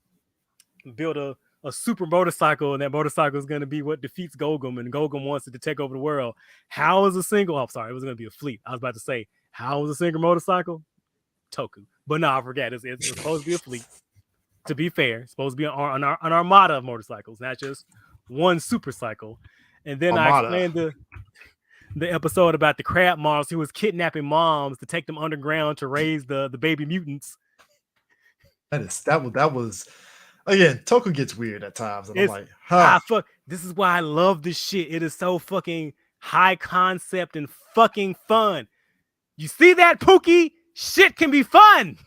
built a super motorcycle, and that motorcycle is going to be what defeats Gogum, and Gogum wants it to take over the world. How is a single? Oh, sorry, it was going to be a fleet. I was about to say, how is a single motorcycle? Toku, but no, I forget. It's supposed to be a fleet. To be fair, it's supposed to be an armada of motorcycles, not just one super cycle. And then armada. I explained the episode about the crab moms who was kidnapping moms to take them underground to raise the baby mutants. That was again, Toku gets weird at times, and I'm like, fuck. This is why I love this shit. It is so fucking high concept and fucking fun. You see that, Pookie? Shit can be fun.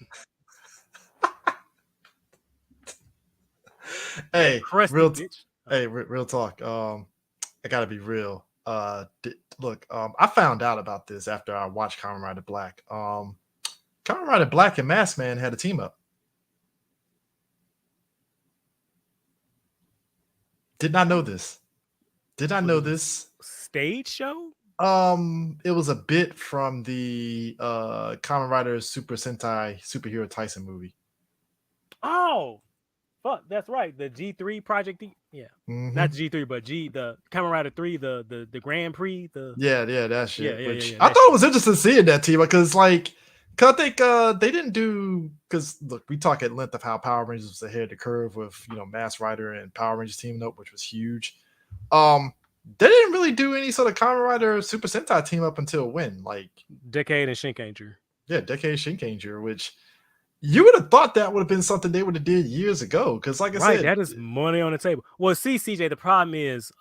Hey, real talk. I gotta be real. Look, I found out about this after I watched Kamen Rider Black. Kamen Rider Black and Mask Man had a team up. Did not know this. Stage show? It was a bit from the Kamen Rider Super Sentai Superhero Tyson movie. Oh, fuck, that's right. The G3 Project D. Yeah. Not the G3, but the Kamen Rider 3, the Grand Prix. That shit. Yeah, I thought it was interesting seeing that team because I think they didn't do, because look, we talk at length of how Power Rangers was ahead of the curve with Mask Rider and Power Rangers teaming up, which was huge. They didn't really do any sort of Kamen Rider Super Sentai team up until when? Like Decade and Shinkanger. Yeah, Decade Shinkanger, which you would have thought that would have been something they would have did years ago. Because like I said, that is money on the table. Well, see, CJ, the problem is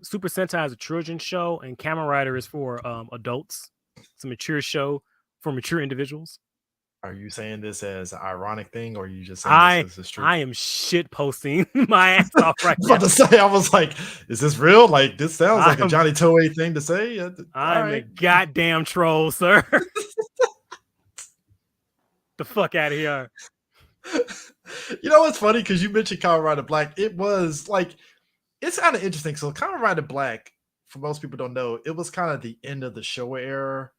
Super Sentai is a children's show, and Kamen Rider is for adults. It's a mature show for mature individuals. Are you saying this as an ironic thing, or are you just saying this as true? I am shit posting my ass off right now. About to say, I was like, is this real? Like, this sounds like a Johnny Toei thing to say. I'm a goddamn troll, sir. The fuck out of here. You know what's funny? Because you mentioned Kamen Rider Black. It was like, it's kind of interesting. So Kamen Rider Black, for most people don't know, it was kind of the end of the Showa era.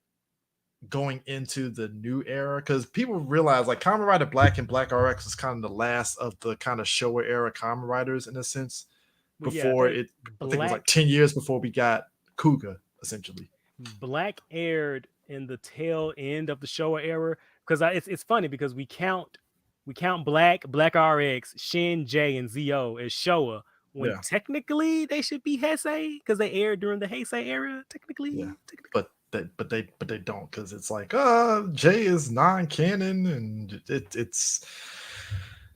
going into the new era, because people realize like Kamen Rider Black and Black RX is kind of the last of the kind of Showa era Kamen Riders in a sense. But yeah, Before it, I think it was like 10 years before we got Kuga, essentially. Black aired in the tail end of the Showa era, because it's funny because we count Black, Black RX, Shin, J, and Zo as Showa, when technically they should be Heisei because they aired during the Heisei era. Technically. But they don't, because it's like J is non-canon, and it's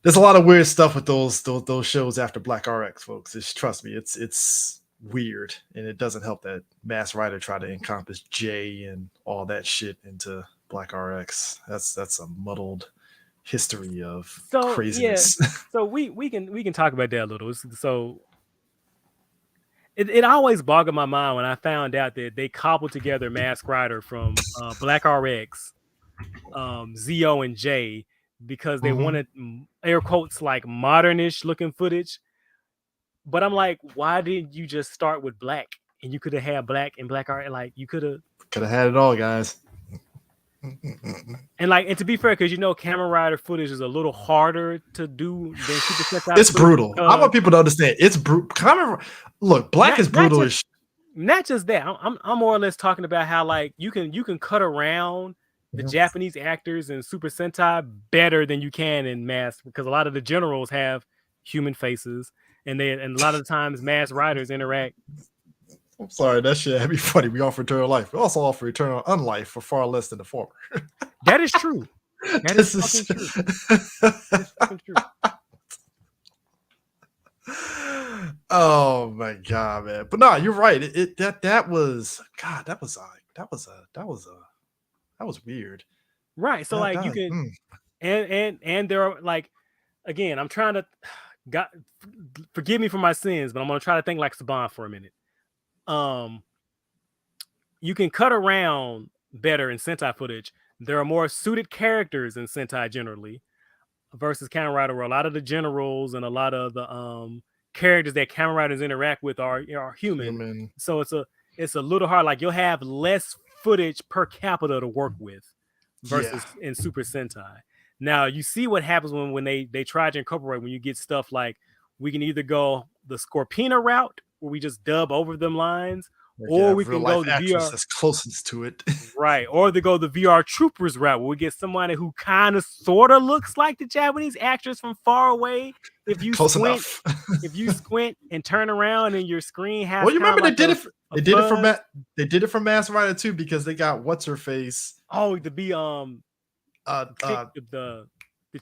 there's a lot of weird stuff with those shows after Black RX, folks. Trust me, it's weird, and it doesn't help that Mass Rider tried to encompass J and all that shit into Black RX. That's a muddled history of craziness. Yeah, so we can talk about that a little. So it always boggled my mind when I found out that they cobbled together Mask Rider from Black RX, Zo, and J, because they wanted air quotes like modernish looking footage. But I'm like, why didn't you just start with Black? And you could have had Black and Black RX. Like you could have had it all, guys. And to be fair, because Kamen Rider footage is a little harder to do than Super Sentai. It's brutal. I want people to understand it's brutal. Look, Black is brutal. Not just that. I'm more or less talking about how like you can cut around the Japanese actors in Super Sentai better than you can in Mass, because a lot of the generals have human faces, and a lot of the times Mass Riders interact. I'm sorry, that shit had me funny. We offer eternal life. We also offer eternal unlife for far less than the former. That is true. That is fucking true. Oh my god, man! But no, you're right. That was weird. Right. So like you can, and there are like, again, I'm trying to, God, forgive me for my sins, but I'm gonna try to think like Saban for a minute. You can cut around better in Sentai footage. There are more suited characters in Sentai generally versus Kamen Rider, where a lot of the generals and a lot of the characters that Kamen Riders interact with are human. So it's a little hard. Like you'll have less footage per capita to work with versus in Super Sentai. Now you see what happens when they try to incorporate, when you get stuff like, we can either go the Scorpina route where we just dub over them lines, or we can go the VR that's closest to it. Right. Or they go the VR Troopers route, where we get somebody who kind of sort of looks like the Japanese actress from far away. If you squint and turn around and your screen has, you remember they did it for Mass Rider too, because they got what's her face. Oh, to be the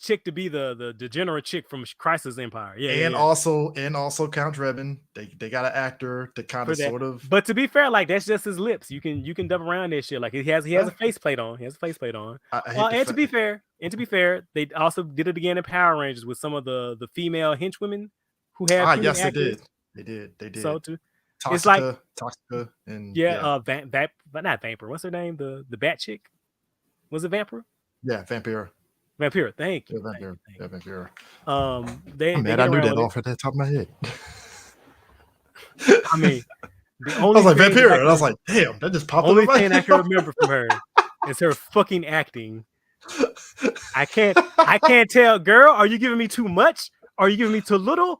chick to be the degenerate chick from Crisis Empire. Also Count Drebin. They got an actor to kind of sort of. But to be fair, like that's just his lips. You can dub around that shit. Like he has a faceplate on. He has a faceplate on. And to be fair, they also did it again in Power Rangers with some of the female henchwomen who have. Yes, actors. They did. So Toxica, it's like Toxica and not Vampire. What's her name? The bat chick. Was it Vampire? Yeah, Vampire. Vampire, thank you. Vampire. I knew that off at the top of my head. I mean, I was like Vampire, and I was like, damn, that just popped up. Only thing I can remember from her is her fucking acting. I can't tell, girl. Are you giving me too much? Are you giving me too little?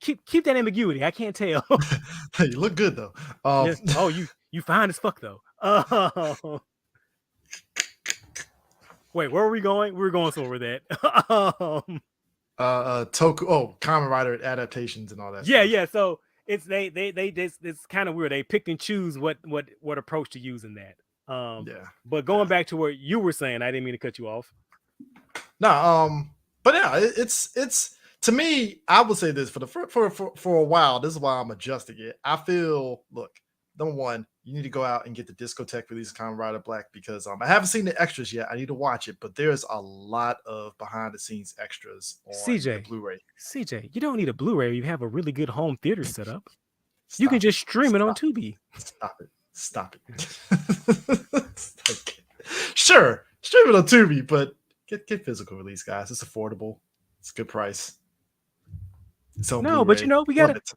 Keep that ambiguity. I can't tell. You look good though. Yes. Oh, you fine as fuck though. Wait, where are we going? We're going somewhere that. Kamen Rider adaptations and all that. Yeah. So it's it's kind of weird. They pick and choose what approach to use in that. But going back to what you were saying, I didn't mean to cut you off. No, but yeah, it's to me, I would say this for a while. This is why I'm adjusting it. I feel, look, number one, you need to go out and get the discotheque release of Kamen Rider Black, because I haven't seen the extras yet. I need to watch it, but there's a lot of behind the scenes extras on the Blu-ray. CJ, you don't need a Blu-ray. You have a really good home theater set up. You can just stream it on Tubi. Stop it. Sure, stream it on Tubi, but get physical release, guys. It's affordable. It's a good price. But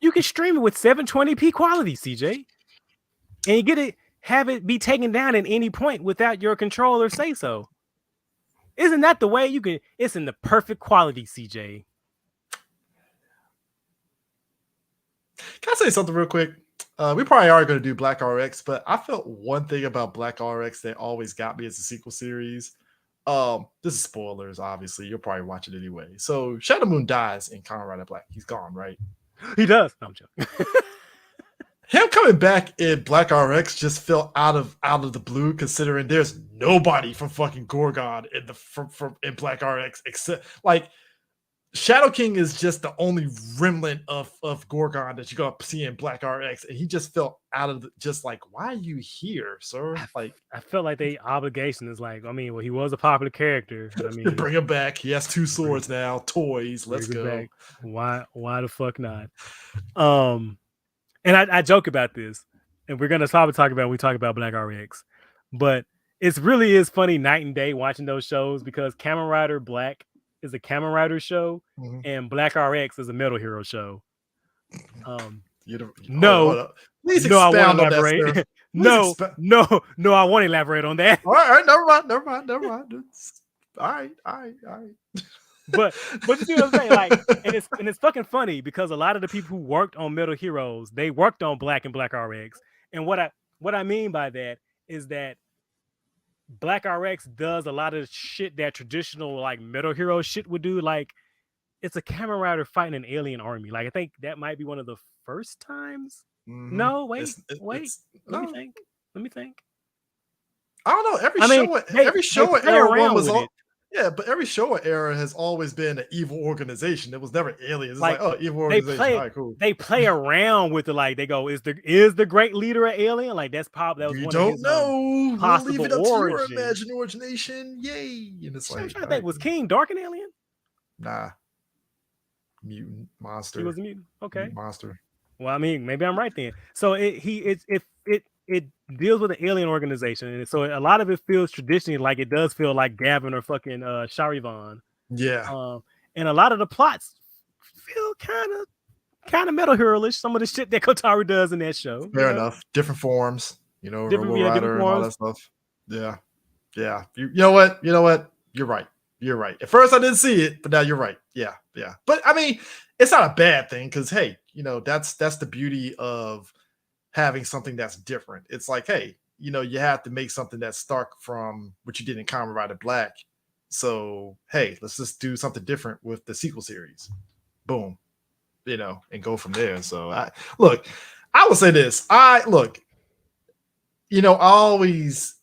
you can stream it with 720p quality, CJ. And you get it. have it be taken down at any point without your controller say so. Isn't that the way you can? It's in the perfect quality, CJ. Can I say something real quick? We probably are going to do Black RX, but I felt one thing about Black RX that always got me as a sequel series. This is spoilers, obviously. You'll probably watch it anyway. So Shadow Moon dies in Kamen Rider Black. He's gone, right? He does. No, I'm joking. Him coming back in Black RX just felt out of the blue, considering there's nobody from fucking Gorgon in in Black RX except like Shadow King is just the only remnant of Gorgon that you're gonna see in Black RX, and he just felt out of just like, why are you here, sir? Like, I felt like the obligation is like, I mean, well, he was a popular character. I mean, bring him back. He has 2 swords now, toys. Let's go. Back. Why the fuck not? And I joke about this, and we're gonna probably talk about it when we talk about Black RX, but it really is funny night and day watching those shows because Kamen Rider Black is a Kamen Rider show, and Black RX is a Metal Hero show. No, please no, I want expound to on that, elaborate. sir. No, I want to elaborate on that. All right, never mind. All right. But you see what I'm saying? Like, and it's fucking funny because a lot of the people who worked on Metal Heroes, they worked on Black and Black RX. And what I mean by that is that Black RX does a lot of shit that traditional like Metal Hero shit would do. Like, it's a Kamen Rider fighting an alien army. Like, I think that might be one of the first times. Mm-hmm. No, wait. Let me think. I don't know. Every show era one was all. Yeah, but every Showa era has always been an evil organization. It was never aliens. It's like oh, evil organization. All right, cool. They play around with it, like they go, is the great leader an alien? Like that was you one don't of his know. Possible we'll leave it up origin. to your imagination. Yay! And it's like, I'm trying to think, was King Dark an alien? Nah, mutant monster. He was a mutant. Okay, mutant monster. Well, I mean, maybe I'm right then. So it deals with an alien organization, and so a lot of it feels traditionally like it does feel like Gavin or fucking Charivan. Yeah. And a lot of the plots feel kind of Metal Hero-ish. Some of the shit that Kotaru does in that show. Fair enough. Different forms, Robo Rider and all that stuff. Yeah. You know what? You're right. At first I didn't see it, but now you're right. Yeah. But I mean, it's not a bad thing because hey, that's the beauty of having something that's different. It's like, hey, you have to make something that's stark from what you did in Kamen Rider Black. So, hey, let's just do something different with the sequel series. Boom. And go from there. So, I will say this. I've always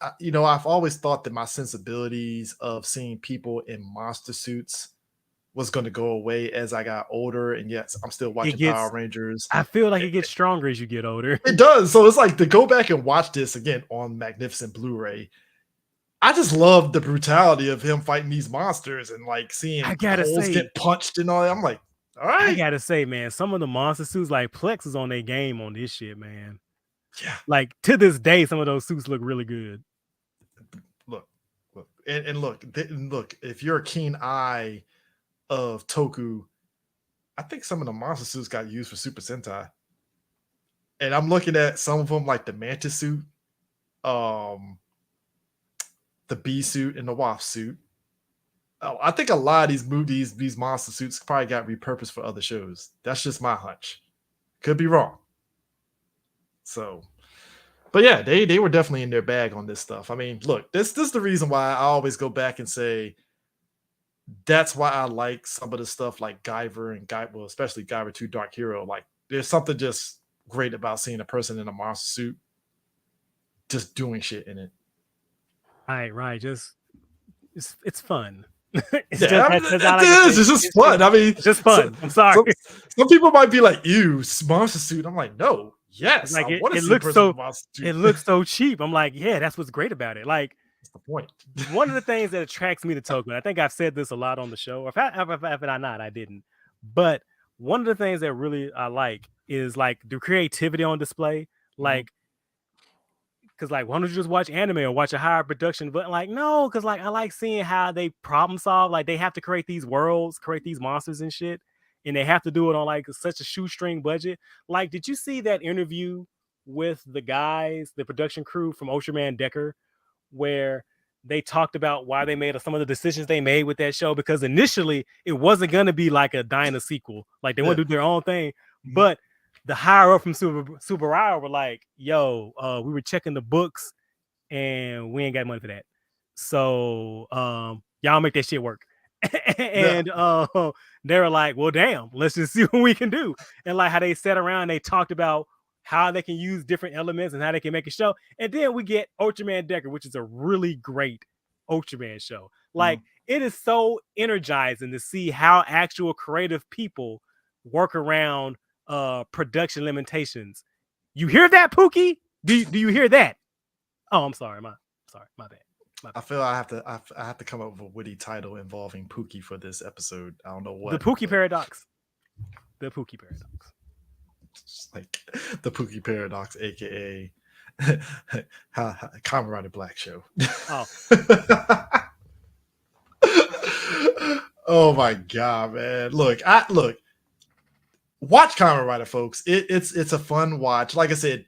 thought that my sensibilities of seeing people in monster suits was going to go away as I got older, and yes, I'm still watching Power Rangers. I feel like it gets stronger as you get older. It does. So it's like to go back and watch this again on Magnificent Blu-ray. I just love the brutality of him fighting these monsters and like seeing holes get punched and all that. I'm like, all right. I gotta say, man, some of the monster suits, like Plex is on their game on this shit, man. Yeah. Like to this day, some of those suits look really good. Look, if you're a keen eye of Toku, I think some of the monster suits got used for Super Sentai. And I'm looking at some of them like the Mantis suit, the Bee suit, and the Wasp suit. I think a lot of these monster suits probably got repurposed for other shows. That's just my hunch. Could be wrong. So, but yeah, they were definitely in their bag on this stuff. I mean, look, this is the reason why I always go back and say that's why I like some of the stuff like Guyver and especially Guyver 2 Dark Hero. Like, there's something just great about seeing a person in a monster suit just doing shit in it. Right. Just it's fun. It's just fun. I mean, it's just fun. I'm sorry. Some people might be like, "Ew, monster suit." I'm like, no, yes. Like it looks so cheap. I'm like, yeah, that's what's great about it. Like, that's the point. One of the things that attracts me to Toku, I think I've said this a lot on the show, or if I not, I didn't. But one of the things that really I like is like the creativity on display. Like, because like, why don't you just watch anime or watch a higher production? But like, no, because like I like seeing how they problem solve. Like they have to create these worlds, create these monsters and shit, and they have to do it on like such a shoestring budget. Like, did you see that interview with the guys, the production crew from Ultraman Decker, where they talked about why they made some of the decisions they made with that show, because initially it wasn't going to be like a Dyna sequel. Like they want to do their own thing, but the higher up from Subaraya were like, yo, we were checking the books and we ain't got money for that. So y'all make that shit work. And they were like, well, damn, let's just see what we can do. And like how they sat around, they talked about how they can use different elements and how they can make a show. And then we get Ultraman Decker, which is a really great Ultraman show. Like it is so energizing to see how actual creative people work around production limitations. You hear that, Pookie? Do you hear that? Oh, I'm sorry, my bad. I feel I have to come up with a witty title involving Pookie for this episode. I don't know what. The Pookie Paradox. The Pookie Paradox. It's like the Pookie Paradox, aka Kamen Rider Black show. Oh. Oh my god, man! Look, watch Kamen Rider, folks. It's a fun watch. Like I said,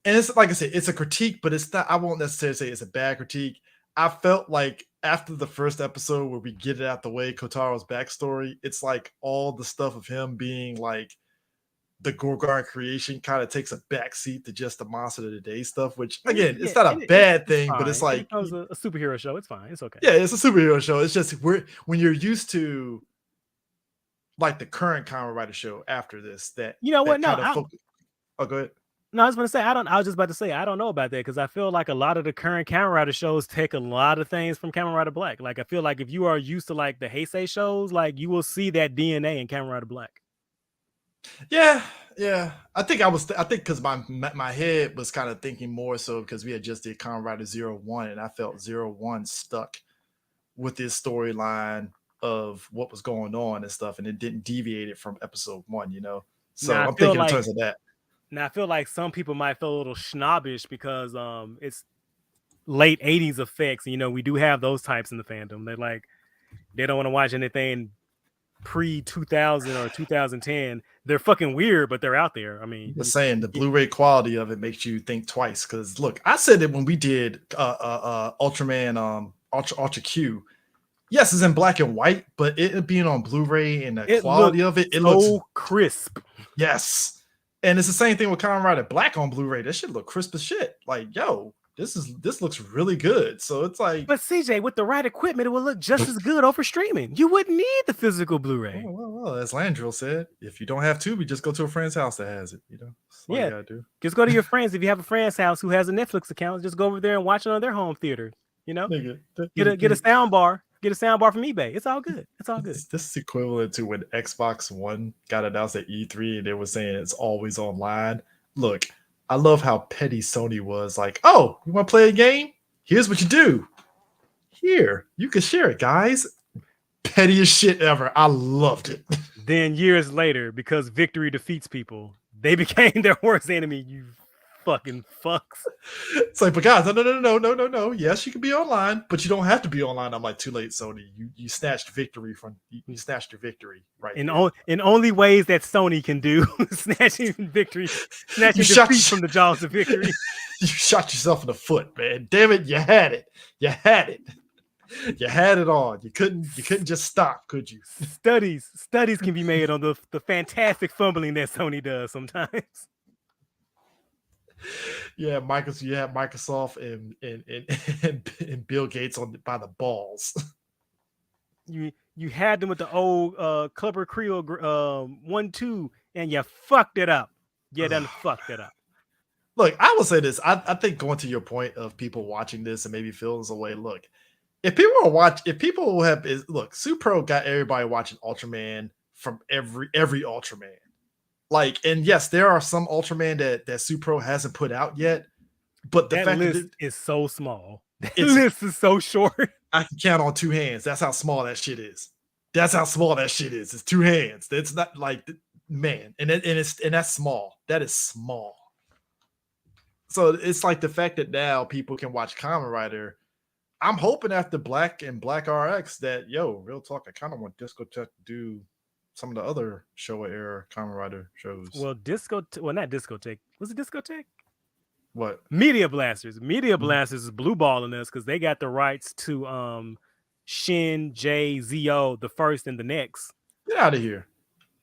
and it's like I said, it's a critique, but it's not. I won't necessarily say it's a bad critique. I felt like after the first episode where we get it out the way, Kotaro's backstory, it's like all the stuff of him being like the Gorgon creation kind of takes a backseat to just the Monster of the Day stuff, which again, it's not a bad thing, but it's like it becomes a superhero show. It's fine. It's okay. Yeah, it's a superhero show. It's just when you're used to like the current Kamen Rider show after this, that you know what? Oh, go ahead. No, I was going to say, I was just about to say, I don't know about that, because I feel like a lot of the current Kamen Rider shows take a lot of things from Kamen Rider Black. Like, I feel like if you are used to like the Heisei shows, like you will see that DNA in Kamen Rider Black. Yeah. I think because my head was kind of thinking more so because we had just did Kamen Rider 01, and I felt 01 stuck with this storyline of what was going on and stuff, and it didn't deviate it from episode 1, you know. So I'm thinking in terms of that. Now I feel like some people might feel a little snobbish because it's late 80s effects. And, you know, we do have those types in the fandom. They don't want to watch anything pre 2000 or 2010. They're fucking weird, but they're out there. I mean, just saying the Blu-ray quality of it makes you think twice. Because look, I said it when we did Ultraman Ultra Q. Yes, it's in black and white, but it being on Blu-ray and the quality of it looks crisp. Yes. And it's the same thing with Kamen Rider Black on Blu-ray. That shit look crisp as shit. Like, yo, this looks really good. So it's like, but CJ, with the right equipment, it will look just as good over streaming. You wouldn't need the physical Blu-ray. Well, as Landrill said, if you don't have to, we just go to a friend's house that has it. You know, that's all you gotta do. Just go to your friends. If you have a friend's house who has a Netflix account, just go over there and watch it on their home theater. You know, get a sound bar. Get a sound bar from eBay. It's all good. It's all good. This is equivalent to when Xbox One got announced at E3 and they were saying it's always online. Look, I love how petty Sony was. Like, oh, you want to play a game? Here's what you do. Here, you can share it, guys. Pettiest shit ever. I loved it. Then years later, because victory defeats people, they became their worst enemy. You fucking fucks. It's like, but guys, no. Yes, you can be online, but you don't have to be online. I'm like, too late, Sony. You snatched victory from you snatched your victory right in only ways that Sony can do. snatching victory, snatching defeat from the jaws of victory. You shot yourself in the foot, man. Damn it, you had it. You had it on. You couldn't just stop, could you? Studies can be made on the fantastic fumbling that Sony does sometimes. Yeah, Microsoft and Bill Gates by the balls. You had them with the old Clubber Creel 1-2, and you fucked it up. You done fucked it up. Look, I will say this. I think going to your point of people watching this and maybe feeling this way. Look, if Supro got everybody watching Ultraman from every Ultraman. Like, and yes, there are some Ultraman that Supro hasn't put out yet, but the fact list is so small. That list is so short. I can count on two hands. That's how small that shit is. It's two hands. It's not like, man, and that's small. That is small. So it's like the fact that now people can watch Kamen Rider. I'm hoping after Black and Black RX that, yo, real talk, I kind of want Disco Tech to do some of the other Showa era Kamen Rider shows. Well, not discotheque. Was it discotheque? What? Media Blasters. Media Mhm. Blasters is blue balling us because they got the rights to Shin, J, Zo, the first and the next. Get out of here.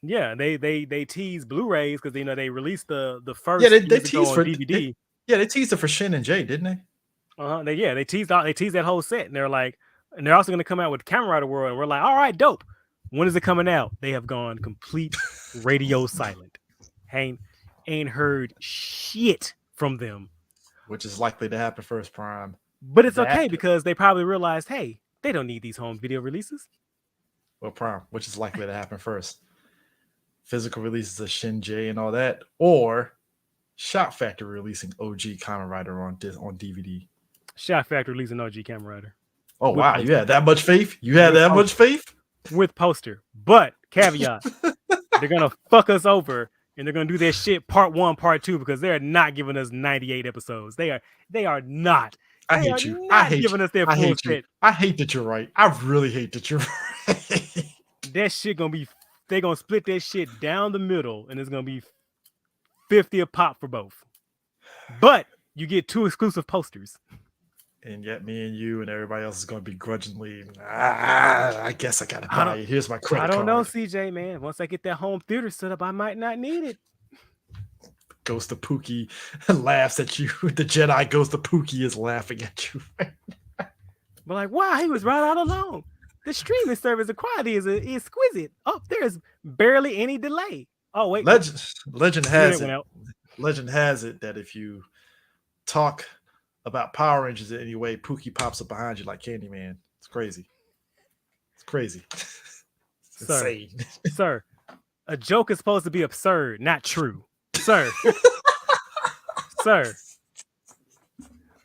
Yeah, they tease Blu-rays because they released the first Yeah, they years ago teased on for DVD. they teased it for Shin and Jay, didn't they? They teased that whole set, and they're like, and they're also going to come out with Kamen Rider World, and we're like, all right, dope. When is it coming out? They have gone complete radio silent. Ain't heard shit from them, Which is likely to happen first, Prime. but it's okay because they probably realized, hey, they don't need these home video releases. Well, Prime, which is likely to happen first. Physical releases of Shin J and all that, or Shout Factory releasing OG Kamen Rider on DVD. Shout Factory releasing OG Kamen Rider. Oh With wow, poster. you had that much faith? You had that much faith? With poster, but caveat, they're gonna fuck us over, and they're gonna do their shit part 1, part 2 because they are not giving us 98 episodes. They are not. I hate you. I hate giving you. us their I full hate set. you. I hate that you're right. I really hate that you're right. That shit gonna be. They're gonna split that shit down the middle, and it's gonna be 50 a pop for both. But you get 2 exclusive posters. And yet me and you and everybody else is going to be grudgingly, I guess I got to buy it. Here's my credit card. I don't know, CJ, man. Once I get that home theater set up, I might not need it. Ghost of Pookie laughs at you. The Jedi Ghost of Pookie is laughing at you. But like, wow, he was right all along. The streaming service, the quality is exquisite. Oh, there's barely any delay. Oh, wait. Legend has it that if you talk about Power Rangers in any way, Pookie pops up behind you like Candyman. It's crazy. It's crazy. It's insane. Sir, a joke is supposed to be absurd, not true. Sir. Sir.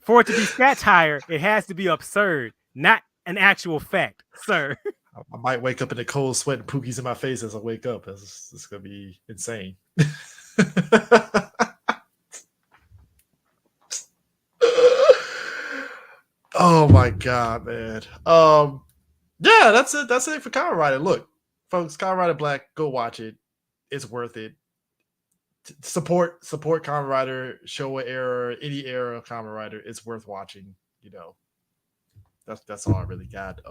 For it to be satire, it has to be absurd, not an actual fact, sir. I might wake up in a cold sweat and Pookie's in my face as I wake up. It's going to be insane. Oh my god, man. Yeah, that's it. That's it for Kamen Rider. Look, folks, Kamen Rider Black, go watch it. It's worth it. Support Kamen Rider, Showa era, any era of Kamen Rider. It's worth watching. You know, that's all I really got.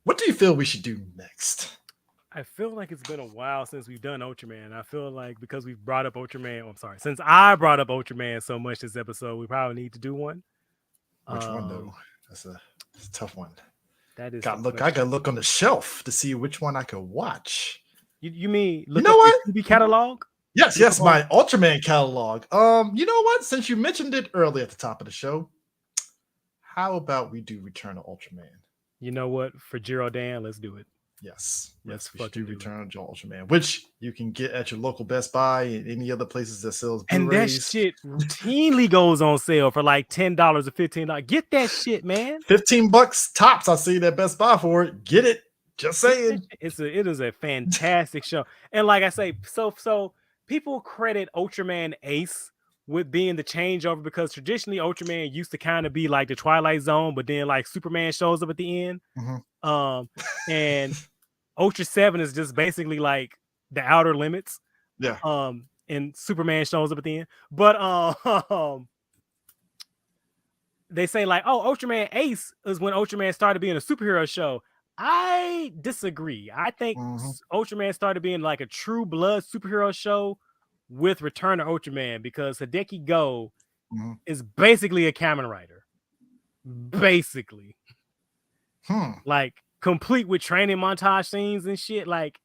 What do you feel we should do next? I feel like it's been a while since we've done Ultraman. I feel like because we've brought up Ultraman, since I brought up Ultraman so much this episode, we probably need to do one. Which one though? That's a tough one. That is. I gotta look on the shelf to see which one I could watch. You mean look, you know what? TV catalog? Yes, my Ultraman catalog. You know what? Since you mentioned it early at the top of the show, how about we do Return of Ultraman? You know what? For Jiro Dan, let's do it. Yes, we should do Return of Ultraman, which you can get at your local Best Buy and any other places that sells Blu-rays. And that shit routinely goes on sale for like $10 or $15. Get that shit, man. $15 tops. I see that Best Buy for it. Get it. Just saying. It is a fantastic show. And like I say, so people credit Ultraman Ace with being the changeover because traditionally Ultraman used to kind of be like the Twilight Zone, but then like Superman shows up at the end. Mm-hmm. And Ultra 7 is just basically like the outer limits. Yeah. And Superman shows up at the end. But they say like, oh, Ultraman Ace is when Ultraman started being a superhero show. I disagree. I think Ultraman started being like a true blood superhero show with Return of Ultraman because Hideki Go is basically a Kamen Rider. Basically. Like complete with training montage scenes and shit. Like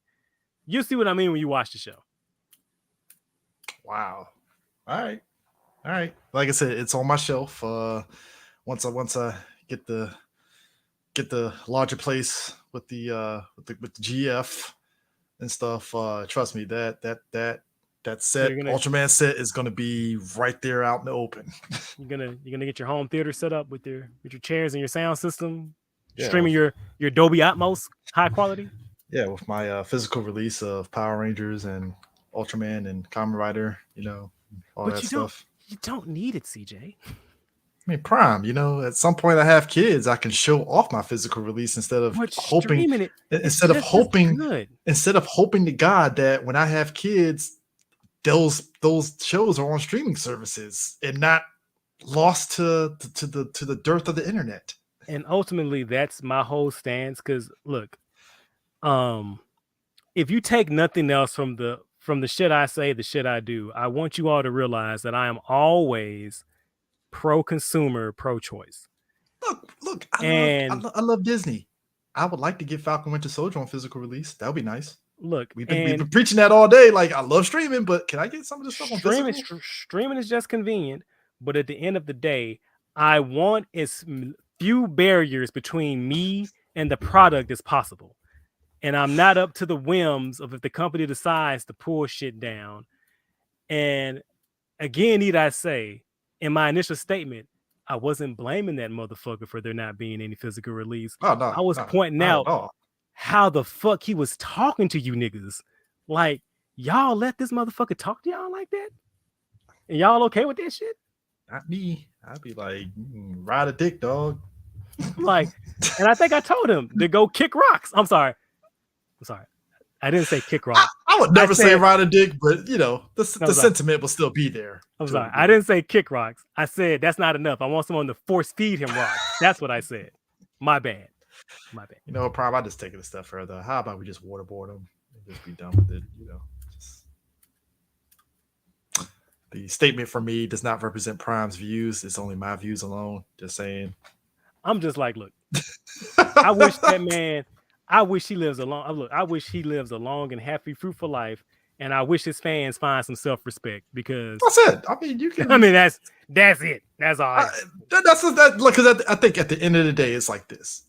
you'll see what I mean when you watch the show. Wow. All right. Like I said, it's on my shelf. Once I get the larger place with the GF and stuff, trust me, that set, Ultraman set is gonna be right there out in the open. You're gonna get your home theater set up with your chairs and your sound system, yeah, streaming your Dolby Atmos high quality. Yeah, with my physical release of Power Rangers and Ultraman and Kamen Rider, all that stuff. You don't need it, CJ. I mean, Prime, at some point I have kids, I can show off my physical release instead of But hoping, streaming it is instead of just as hoping, good. instead of hoping to God that when I have kids, those shows are on streaming services and not lost to the dearth of the internet. And ultimately, that's my whole stance. Because look, if you take nothing else from the shit I say, the shit I do, I want you all to realize that I am always pro-consumer, pro-choice. Look, And I love Disney. I would like to get Falcon Winter Soldier on physical release. That would be nice. look, We've been preaching that all day. Like, I love streaming, but can I get some of this stuff on physical? Streaming is just convenient, but at the end of the day, I want as few barriers between me and the product as possible. And I'm not up to the whims of if the company decides to pull shit down. And again, need I say, in my initial statement, I wasn't blaming that motherfucker for there not being any physical release. Oh, no, I was pointing out how the fuck he was talking to you niggas. Like, y'all let this motherfucker talk to y'all like that? And y'all okay with that shit? Not me. I'd be like, ride a dick, dog. Like, and I think I told him to go kick rocks. I'm sorry. I didn't say kick rocks. I would never say ride a dick, but the sentiment will still be there. I'm sorry. I didn't say kick rocks. I said that's not enough. I want someone to force feed him rocks. That's what I said. My bad. Prime, I just take it a step further. How about we just waterboard them and just be done with it? The statement for me does not represent Prime's views. It's only my views alone. Just saying. I'm just like, look, I wish that man, I wish he lives a long and happy, fruitful life. And I wish his fans find some self-respect because that's it. I mean, you can. I mean, that's it. That's all. Because I think at the end of the day, it's like this.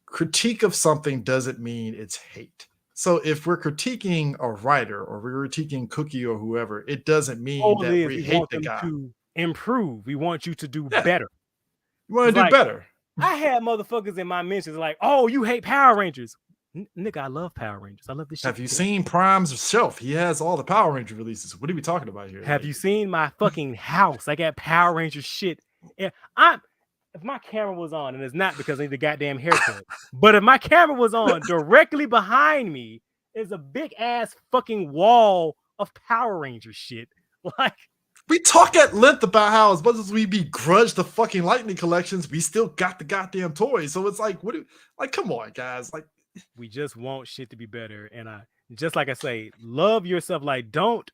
Critique of something doesn't mean it's hate. So if we're critiquing a writer or we're critiquing Cookie or whoever, it doesn't mean that we hate the guy. To improve. We want you to do better. You want to do better. I had motherfuckers in my mentions like, oh, you hate Power Rangers. Nigga, I love Power Rangers. I love this shit. Have you seen Prime's shelf? He has all the Power Ranger releases. What are we talking about here? Have you seen my fucking house? I got Power Ranger shit. And if my camera was on, and it's not because I need the goddamn haircut, but if my camera was on, directly behind me is a big ass fucking wall of Power Ranger shit. Like, we talk at length about how as much as we begrudge the fucking Lightning collections, we still got the goddamn toys. So it's like, come on, guys. Like, we just want shit to be better. And just like I say, love yourself. Like, don't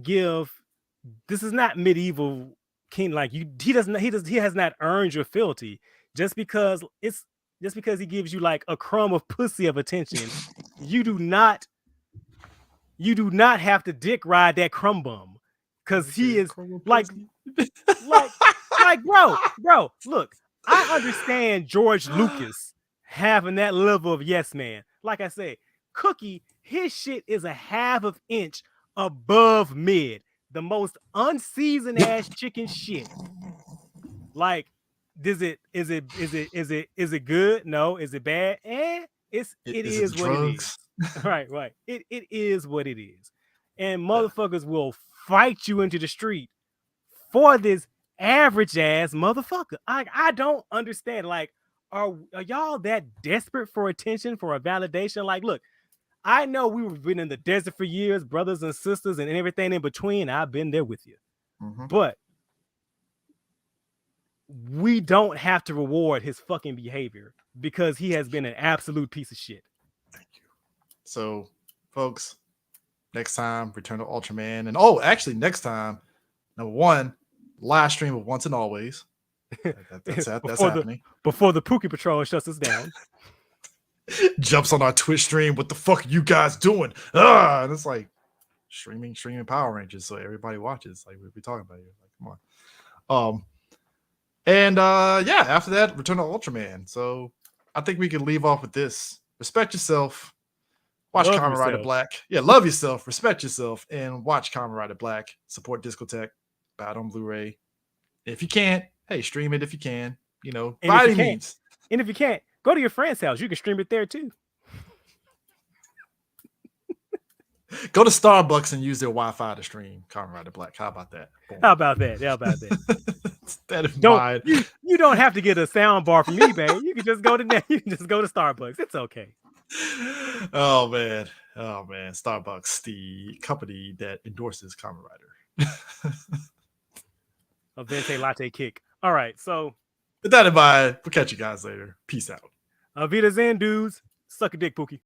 give. This is not medieval king. Like he has not earned your fealty just because he gives you like a crumb of pussy of attention. You do not have to dick ride that crumb bum because he is like bro. Look, I understand George Lucas having that level of yes man. Like I say, Cookie, his shit is a half of inch above mid. The most unseasoned ass chicken shit. Like, is it good? No. Is it bad? It is what it is. Right. It is what it is. And motherfuckers will fight you into the street for this average ass motherfucker. I don't understand. Like, are y'all that desperate for attention, for a validation? Like, look, I know we've been in the desert for years, brothers and sisters, and everything in between. I've been there with you. Mm-hmm. But we don't have to reward his fucking behavior because he has been an absolute piece of shit. Thank you. So, folks, next time, Return to Ultraman. And actually, next time, number one, live stream of Once and Always. That's happening. Before the Pookie Patrol shuts us down. Jumps on our Twitch stream. What the fuck are you guys doing? And it's like streaming Power Rangers, so everybody watches. Like, what are we talking about here? Like, come on. After that, Return to Ultraman. So I think we can leave off with this. Respect yourself. Watch Kamen Rider Black. Yeah, love yourself, respect yourself, and watch Kamen Rider Black. Support Discotech. Buy it on Blu-ray. If you can't, hey, stream it if you can. By any means. And if you can't, go to your friend's house. You can stream it there too. Go to Starbucks and use their Wi-Fi to stream Kamen Rider Black. How about that? Boom. How about that? How about that? That in Don't mind. you don't have to get a sound bar from eBay. You can just go to you can just go to Starbucks. It's okay. Oh man. Starbucks, the company that endorses Kamen Rider. A vente latte kick. All right, so with that in mind, we'll catch you guys later. Peace out. Vida Zen dudes. Suck a dick, Pookie.